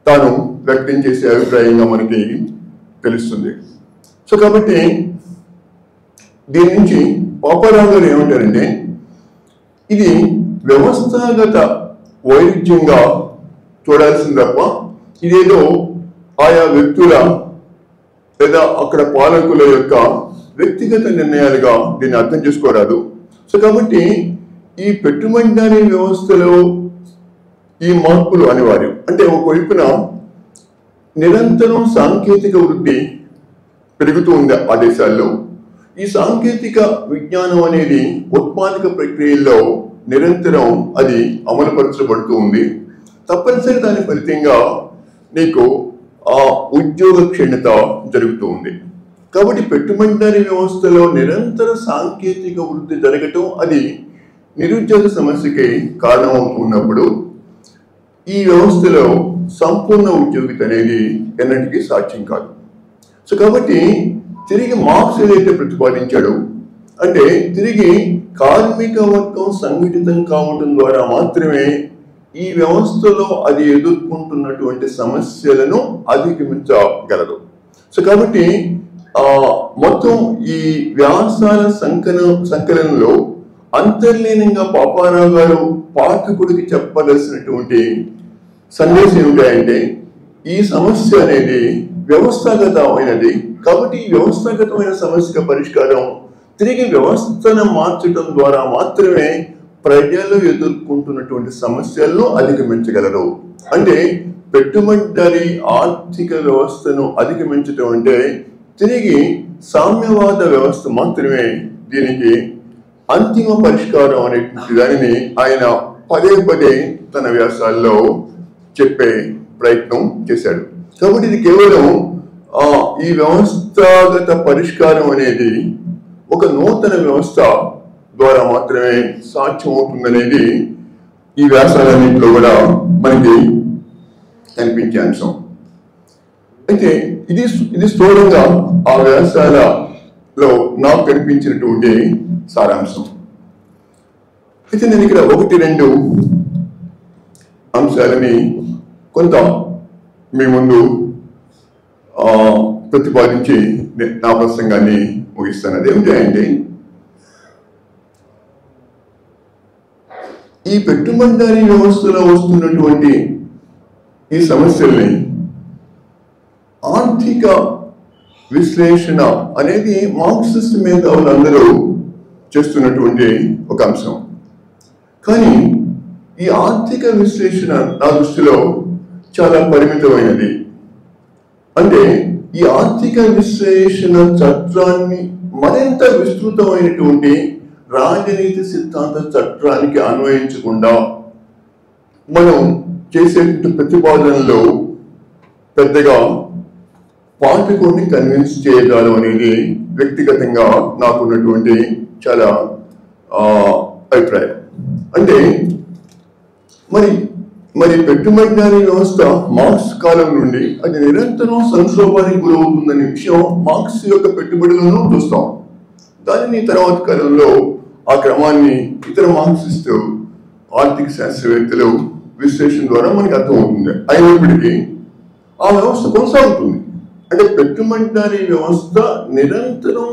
తాను వ్యక్తం చేసే అభిప్రాయంగా మనకి తెలుస్తుంది. సో కాబట్టి దీని నుంచి పాపారావు గారు ఏమంటారంటే, ఇది వ్యవస్థాగత వైరుధ్యంగా చూడాల్సింది తప్ప ఇదేదో ఆయా వ్యక్తుల లేదా అక్కడ పాలకుల యొక్క వ్యక్తిగత నిర్ణయాలుగా దీన్ని అర్థం చేసుకోరాదు. సో కాబట్టి ఈ పెట్టుబడిదారీ వ్యవస్థలో ఈ మార్పులు అనివార్యం. అంటే ఒకవైపున నిరంతరం సాంకేతిక వృద్ధి పెరుగుతూ ఉంది ఆ దేశాల్లో. ఈ సాంకేతిక విజ్ఞానం అనేది ఉత్పాదక ప్రక్రియల్లో నిరంతరం అది అమలుపరచబడుతూ ఉంది. తప్పనిసరి దాని ఫలితంగా నీకు ఆ ఉద్యోగ క్షీణత జరుగుతూ ఉంది. కాబట్టి పెట్టుబడిదారీ వ్యవస్థలో నిరంతర సాంకేతిక వృద్ధి జరగటం అది నిరుద్యోగ సమస్యకి కారణమవుతున్నప్పుడు ఈ వ్యవస్థలో సంపూర్ణ ఉద్యోగిత అనేది ఎన్నటికీ సాధ్యం కాదు. సో కాబట్టి తిరిగి మార్క్స్ ఏదైతే ప్రతిపాదించాడో, అంటే తిరిగి కార్మిక వర్గం సంఘటితం కావటం ద్వారా మాత్రమే ఈ వ్యవస్థలో అది ఎదుర్కొంటున్నటువంటి సమస్యలను అధిగమించగలదు. సో కాబట్టి మొత్తం ఈ వ్యాసాల సంకలనంలో అంతర్లీనంగా పాపారావు గారు పాఠకుడికి చెప్పదలసినటువంటి సందేశం ఏమిటంటే, ఈ సమస్య అనేది వ్యవస్థాగతమైనది. కాబట్టి ఈ వ్యవస్థాగతమైన సమస్యకు పరిష్కారం తిరిగి వ్యవస్థను మార్చడం ద్వారా మాత్రమే ప్రజలు ఎదుర్కొంటున్నటువంటి సమస్యలను అధిగమించగలరు. అంటే పెట్టుబడిదారీ ఆర్థిక వ్యవస్థను అధిగమించడం అంటే తిరిగి సామ్యవాద వ్యవస్థ మాత్రమే దీనికి అంతిమ పరిష్కారం అనేటువంటి దానిని ఆయన పదే పదే తన వ్యాసాల్లో చెప్పే ప్రయత్నం చేశాడు. కాబట్టి ఇది కేవలం ఈ వ్యవస్థాగత పరిష్కారం అనేది ఒక నూతన వ్యవస్థ ద్వారా మాత్రమే సాధ్యమవుతుందనేది ఈ వ్యాసాలన్నింటిలో కూడా మనకి కనిపించే అంశం. అయితే ఇది స్థూలంగా ఆ వ్యాసాలలో నాకు కనిపించినటువంటి సారాంశం. అయితే నేను ఇక్కడ 1-2 అంశాలని కొంత మీ ముందు ప్రతిపాదించి నా ప్రసంగాన్ని ముగిస్తాను. అదేమిటంటే, ఈ పెట్టుబడిదారీ వ్యవస్థలో వస్తున్నటువంటి ఈ సమస్యల్ని ఆర్థిక విశ్లేషణ అనేది మార్క్సిస్ట్ మేధావులందరూ చేస్తున్నటువంటి ఒక అంశం. కానీ ఈ ఆర్థిక విశ్లేషణ నా దృష్టిలో చాలా పరిమితమైనది. అంటే ఈ ఆర్థిక విశ్లేషణ చట్టాన్ని మరింత విస్తృతమైనటువంటి రాజనీతి సిద్ధాంత చట్టానికి అన్వయించకుండా మనం చేసే ప్రతిపాదనలో పెద్దగా పాఠకుడిని కన్విన్స్ చేయగలం అనేది వ్యక్తిగతంగా నాకున్నటువంటి చాలా అభిప్రాయం. అంటే మరి పెట్టుబడిదారీ వ్యవస్థ మార్క్స్ కాలం నుండి అది నిరంతరం సంక్షోభానికి గురవుతుందనే విషయం మార్క్స్ యొక్క పెట్టుబడులను చూస్తాం. దానిని తర్వాత కాలంలో ఆ క్రమాన్ని ఇతర మార్క్సిస్ట్ ఆర్థిక శాస్త్రవేత్తలు విశ్లేషణ ద్వారా మనకి అర్థమవుతుంది. అయినప్పటికీ ఆ వ్యవస్థ కొనసాగుతుంది. అంటే పెట్టుబడిదారీ వ్యవస్థ నిరంతరం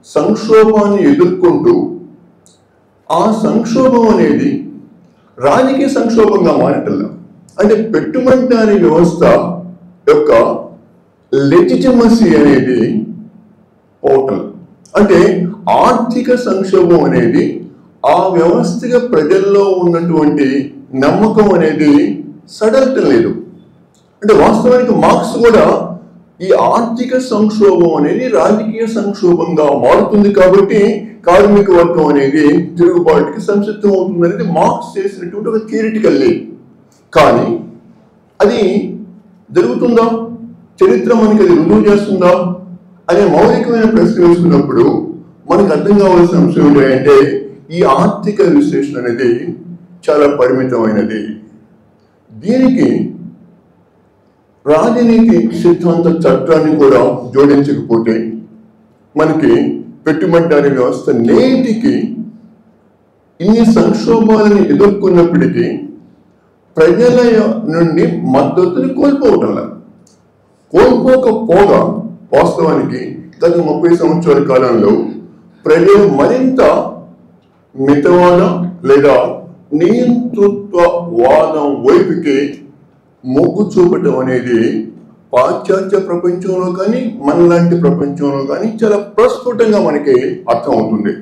సంక్షోభాన్ని ఎదుర్కొంటూ ఆ సంక్షోభం అనేది రాజకీయ సంక్షోభంగా మారటల్లా. అంటే పెట్టుబడిదారీ వ్యవస్థ యొక్క లెజిటిమసీ అనేది పోవటం. అంటే ఆర్థిక సంక్షోభం అనేది ఆ వ్యవస్థగా ప్రజల్లో ఉన్నటువంటి నమ్మకం అనేది సడలటం లేదు. అంటే వాస్తవానికి మార్క్స్ కూడా ఈ ఆర్థిక సంక్షోభం అనేది రాజకీయ సంక్షోభంగా మారుతుంది కాబట్టి కార్మిక వర్గం అనేది తిరుగుబాటుకి సంసిద్ధం అవుతుంది అనేది మార్క్స్ చేసినటువంటి ఒక థియరిటికల్ లీడ్. కానీ అది జరుగుతుందా, చరిత్ర మనకి అది రుజువు చేస్తుందా అనే మౌలికమైన ప్రశ్న వేసుకున్నప్పుడు మనకు అర్థం కావాల్సిన అంశం ఏంటంటే, ఈ ఆర్థిక విశ్లేషణ అనేది చాలా పరిమితమైనది. దీనికి రాజనీతి సిద్ధాంత చట్టాన్ని కూడా జోడించకపోతే మనకి పెట్టుబడిదారీ వ్యవస్థ నేటికి ఇన్ని సంక్షోభాలను ఎదుర్కొన్నప్పటికీ ప్రజల నుండి మద్దతుని కోల్పోకపోగా వాస్తవానికి గత 30 సంవత్సరాల కాలంలో ప్రజలు మరింత మితవాద లేదా నియంతృత్వవాదం వైపుకి మొగ్గు చూపటం అనేది పాశ్చాత్య ప్రపంచంలో కానీ మనలాంటి ప్రపంచంలో కానీ చాలా ప్రస్ఫుటంగా మనకి అర్థమవుతుంది.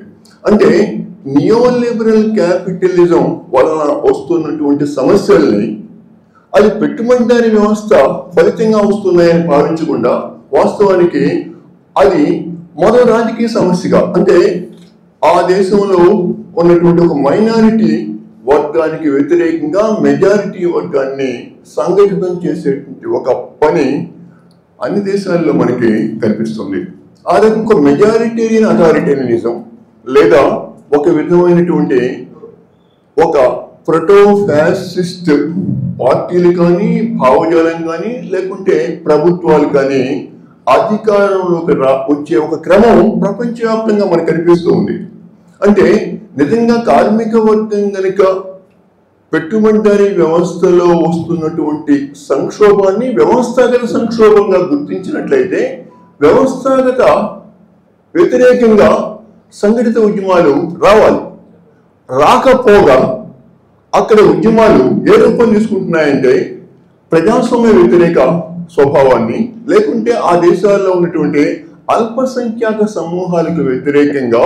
అంటే నియోలిబరల్ క్యాపిటలిజం వలన వస్తున్నటువంటి సమస్యల్ని అది పెట్టుబడిదారీ వ్యవస్థ ఫలితంగా వస్తున్నాయని భావించకుండా వాస్తవానికి అది మరో రాజకీయ సమస్యగా, అంటే ఆ దేశంలో ఉన్నటువంటి ఒక మైనారిటీ వర్గానికి వ్యతిరేకంగా మెజారిటీ వర్గాన్ని సంఘటితం చేసేటువంటి ఒక పని అన్ని దేశాల్లో మనకి కనిపిస్తుంది. ఆ రకంగా మెజారిటేరియన్ అథారిటేరియనిజం లేదా ఒక విధమైనటువంటి ఒక ప్రోటో ఫ్యాసిస్ట్ పార్టీలు కానీ భావజాలం కానీ లేకుంటే ప్రభుత్వాలు కానీ అధికారంలోకి వచ్చే ఒక క్రమం ప్రపంచవ్యాప్తంగా మనకు కనిపిస్తూ ఉంది. అంటే నిజంగా కార్మిక వర్గం కనుక పెట్టుబడిదారీ వ్యవస్థలో వస్తున్నటువంటి సంక్షోభాన్ని వ్యవస్థాగత సంక్షోభంగా గుర్తించినట్లయితే వ్యవస్థాగత వ్యతిరేకంగా సంఘటిత ఉద్యమాలు రావాలి. రాకపోగా అక్కడ ఉద్యమాలు ఏ రూపం తీసుకుంటున్నాయంటే ప్రజాస్వామ్య వ్యతిరేక స్వభావాన్ని లేకుంటే ఆ దేశాల్లో ఉన్నటువంటి అల్పసంఖ్యాక సమూహాలకు వ్యతిరేకంగా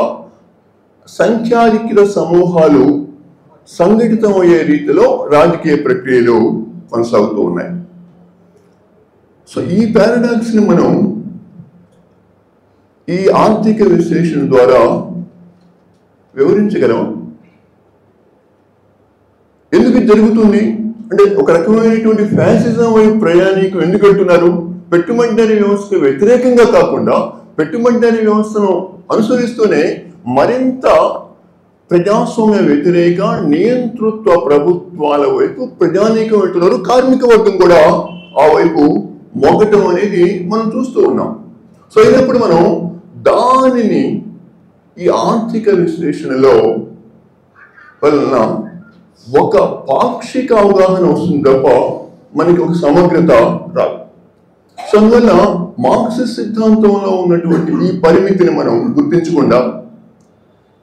సంఖ్యాధిక్యుల సమూహాలు సంఘటితమయ్యే రీతిలో రాజకీయ ప్రక్రియలు కొనసాగుతూ ఉన్నాయి. సో ఈ పారాడాక్స్ ని మనం ఈ ఆర్థిక విశ్లేషణ ద్వారా వివరించగలం. ఎందుకు జరుగుతుంది అంటే ఒక రకమైనటువంటి ఫ్యాసిజం వైపు ప్రయాణికులు ఎందుకు వెళ్తున్నారు? పెట్టుబడిదారీ వ్యవస్థకు వ్యతిరేకంగా కాకుండా పెట్టుబడిదారీ వ్యవస్థను అనుసరిస్తూనే మరింత ప్రజాస్వామ్య వ్యతిరేక నియంతృత్వ ప్రభుత్వాల వైపు ప్రజానీకం వెళ్తున్నారు. కార్మిక వర్గం కూడా ఆ వైపు మొగ్గటం అనేది మనం చూస్తూ ఉన్నాం. సో అయినప్పుడు మనం దానిని ఈ ఆర్థిక విశ్లేషణలో వలన ఒక పాక్షిక అవగాహన వస్తుంది తప్ప మనకి ఒక సమగ్రత రాదు. సో అందువల్ల మార్క్సిస్ట్ సిద్ధాంతంలో ఉన్నటువంటి ఈ పరిమితిని మనం గుర్తించకుండా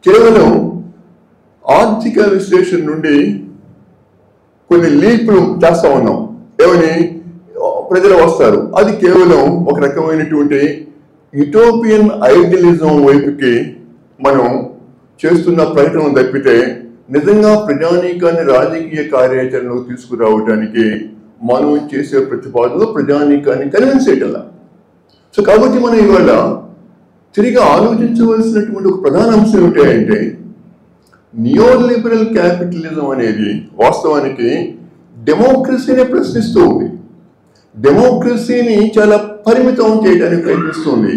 కేవలం ఆర్థిక విశ్లేషణ నుండి కొన్ని లీప్లు చేస్తా ఉన్నాం. ఏమని ప్రజలు వస్తారు, అది కేవలం ఒక రకమైనటువంటి యుటోపియన్ ఐడియలిజం వైపుకి మనం చేస్తున్న ప్రయత్నం తప్పితే నిజంగా ప్రజానీకాన్ని రాజకీయ కార్యాచరణకు తీసుకురావడానికి మనం చేసే ప్రతిపాదనలో ప్రజానీకాన్ని కన్విన్స్ చేయటంలా. సో కాబట్టి మనం ఇవాళ తిరిగి ఆలోచించవలసినటువంటి ఒక ప్రధాన అంశం ఏమిటంటే నియోలిబరల్ క్యాపిటలిజం అనేది వాస్తవానికి డెమోక్రసీని ప్రశ్నిస్తూ ఉంది. డెమోక్రసీని చాలా పరిమితం చేయడానికి ప్రయత్నిస్తుంది.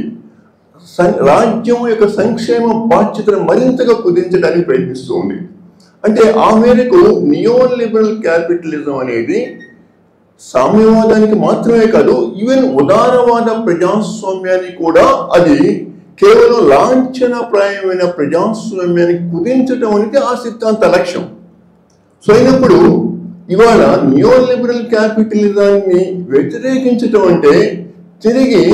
రాజ్యం యొక్క సంక్షేమ బాధ్యతను మరింతగా కుదించడానికి ప్రయత్నిస్తుంది. అంటే ఆ మేరకు నియోలిబరల్ క్యాపిటలిజం అనేది సామ్యవాదానికి మాత్రమే కాదు, ఈవెన్ ఉదారవాద ప్రజాస్వామ్యాన్ని కూడా అది కేవలం లాంఛనప్రాయమైన ప్రజాస్వామ్యాన్ని కుదించడం అనేది ఆ సిద్ధాంత లక్ష్యం. సో అయినప్పుడు ఇవాళ నియోలిబరల్ క్యాపిటలిజాన్ని వ్యతిరేకించటం అంటే తిరిగి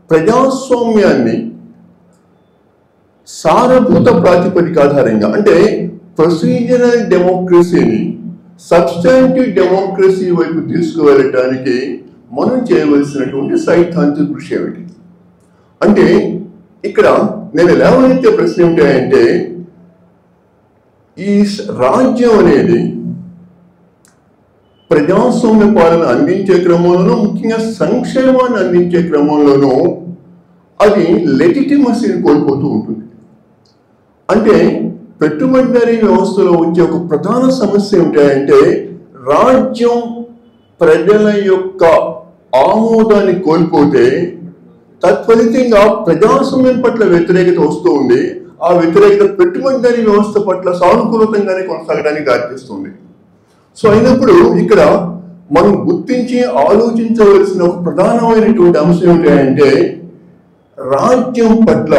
ప్రజాస్వామ్యాన్ని సారభూత ప్రాతిపదిక ఆధారంగా అంటే ప్రొసీజరల్ డెమోక్రసీని సబ్స్టాంటివ్ డెమోక్రసీ వైపు తీసుకువెళ్ళటానికి మనం చేయవలసినటువంటి సైద్ధాంతిక కృషి ఏమిటి అంటే ఇక్కడ నేను లేవనెత్తే ప్రశ్న ఏమిటంటే ఈ రాజ్యం అనేది ప్రజాస్వామ్య పాలన అందించే క్రమంలోనూ ముఖ్యంగా సంక్షేమాన్ని అందించే క్రమంలోనూ అది లెజిటిమసీని కోల్పోతూ ఉంటుంది. అంటే పెట్టుబడిదారీ వ్యవస్థలో వచ్చే ఒక ప్రధాన సమస్య ఏమిటంటే రాజ్యం ప్రజల యొక్క ఆమోదాన్ని కోల్పోతే తత్ఫలితంగా ప్రజాస్వామ్యం పట్ల వ్యతిరేకత వస్తూ ఉంది. ఆ వ్యతిరేకత పెట్టుబడిదారీ వ్యవస్థ పట్ల సానుకూలతంగానే కొనసాగడానికి దారితీస్తుంది. సో అయినప్పుడు ఇక్కడ మనం గుర్తించి ఆలోచించవలసిన ఒక ప్రధానమైనటువంటి అంశం ఏంటంటే రాజ్యం పట్ల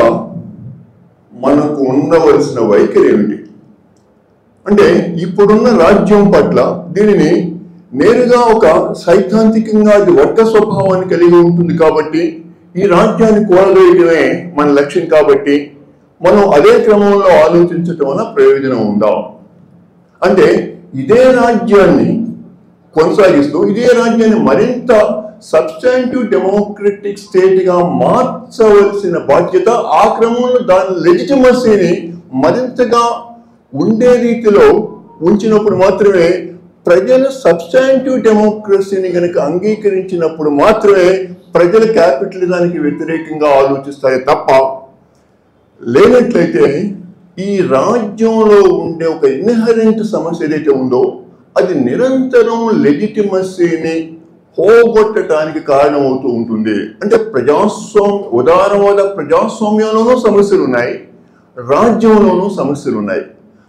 మనకు ఉండవలసిన వైఖరి ఏమిటి. అంటే ఇప్పుడున్న రాజ్యం పట్ల దీనిని నేరుగా ఒక సైద్ధాంతికంగా అది వర్గ స్వభావాన్ని కలిగి ఉంటుంది కాబట్టి ఈ రాజ్యాన్ని కూలదోయడమే మన లక్ష్యం కాబట్టి మనం అదే క్రమంలో ఆలోచించటం వల్ల ప్రయోజనం ఉందా. అంటే ఇదే రాజ్యాన్ని కొనసాగిస్తూ ఇదే రాజ్యాన్ని మరింత సబ్స్టాంటివ్ డెమోక్రటిక్ స్టేట్ గా మార్చవలసిన బాధ్యత, ఆ క్రమంలో దాని లెజిటిమసీని మరింతగా ఉండే రీతిలో ఉంచినప్పుడు మాత్రమే ప్రజలు సబ్స్టాంటివ్ డెమోక్రసీని కనుక అంగీకరించినప్పుడు మాత్రమే ప్రజలు క్యాపిటలిజానికి వ్యతిరేకంగా ఆలోచిస్తాయి తప్ప లేనట్లయితే ఈ రాజ్యంలో ఉండే ఒక ఇన్హరెంట్ సమస్య ఏదైతే ఉందో అది నిరంతరం లెజిటిమసీని పోగొట్టడానికి కారణమవుతూ ఉంటుంది. అంటే ఉదారవాద ప్రజాస్వామ్యంలోనూ సమస్యలు ఉన్నాయి, రాజ్యంలోనూ సమస్యలు ఉన్నాయి.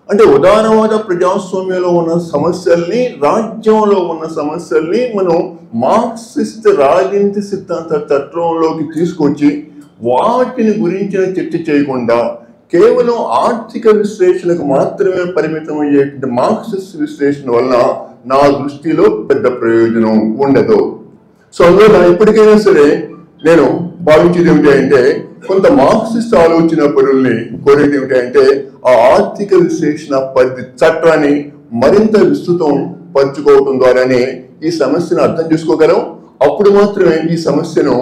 అంటే ఉదారవాద ప్రజాస్వామ్యంలో ఉన్న సమస్యల్ని, రాజ్యంలో ఉన్న సమస్యల్ని మనం మార్క్సిస్ట్ రాజనీతి సిద్ధాంత తత్వంలోకి తీసుకొచ్చి వాటిని గురించిన చర్చ చేయకుండా కేవలం ఆర్థిక విశ్లేషణకు మాత్రమే పరిమితమయ్యేటువంటి మార్క్సిస్ట్ విశ్లేషణ వలన నా దృష్టిలో పెద్ద ప్రయోజనం ఉండదు. సో అందువల్ల ఇప్పటికైనా సరే నేను భావించేది ఏమిటంటే కొంత మార్క్సిస్ట్ ఆలోచన పరుల్ని కోరేది ఏమిటంటే ఆ ఆర్థిక విశ్లేషణ పరిధి చట్టాన్ని మరింత విస్తృతం పరుచుకోవడం ద్వారానే ఈ సమస్యను అర్థం చేసుకోగలం. అప్పుడు మాత్రమే ఈ సమస్యను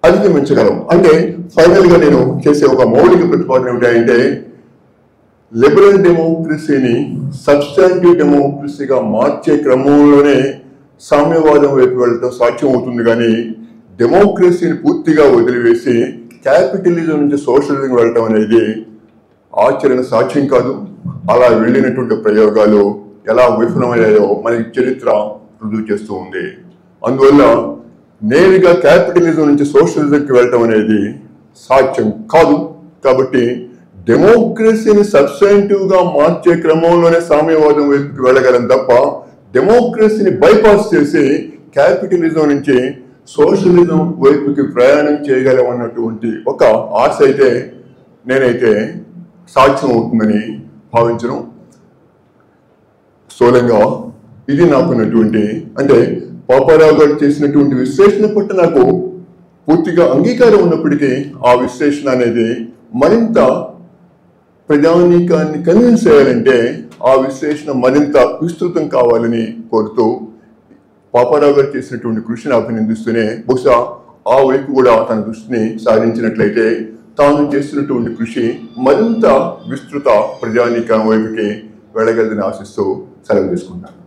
అధిగమించగలం. అంటే ఫైనల్ గా నేను చేసే ఒక మౌలిక ప్రతిపాదన ఏమిటంటే లిబరల్ డెమోక్రసీని సబ్స్టాంటివ్ డెమోక్రసీగా మార్చే క్రమంలోనే సామ్యవాదం వైపు వెళ్ళటం సాధ్యం అవుతుంది, కానీ డెమోక్రసీని పూర్తిగా వదిలివేసి క్యాపిటలిజం నుంచి సోషలిజం వెళ్ళటం అనేది ఆచరణ సాధ్యం కాదు. అలా వెళ్ళినటువంటి ప్రయోగాలు ఎలా విఫలమయ్యాయో మనకి చరిత్ర రుజువు చేస్తూ ఉంది. అందువల్ల నేరుగా క్యాపిటలిజం నుంచి సోషలిజంకి వెళ్ళటం అనేది సాధ్యం కాదు. కాబట్టి డెమోక్రసీని సబ్స్టాంటివ్ గా మార్చే క్రమంలోనే సామ్యవాదం వైపుకి వెళ్ళగలం తప్ప డెమోక్రసీని బైపాస్ చేసి క్యాపిటలిజం నుంచి సోషలిజం వైపుకి ప్రయాణం చేయగలం అన్నటువంటి ఒక ఆశ అయితే నేనైతే సాధ్యం అవుతుందని భావించను. స్థూలంగా ఇది నాకున్నటువంటి అంటే పాపారావు గారు చేసినటువంటి విశ్లేషణ పట్ల నాకు పూర్తిగా అంగీకారం ఉన్నప్పటికీ ఆ విశ్లేషణ అనేది మరింత ప్రజానీకాన్ని కన్విన్స్ చేయాలంటే ఆ విశ్లేషణ మరింత విస్తృతం కావాలని కోరుతూ పాపారావు గారు చేసినటువంటి కృషిని అభినందిస్తూనే బహుశా ఆ వైపు కూడా తన దృష్టిని సారించినట్లయితే తాను చేస్తున్నటువంటి కృషి మరింత విస్తృత ప్రజానీకం వైపుకి వెళ్ళగలదని ఆశిస్తూ సెలవు తీసుకుంటాను.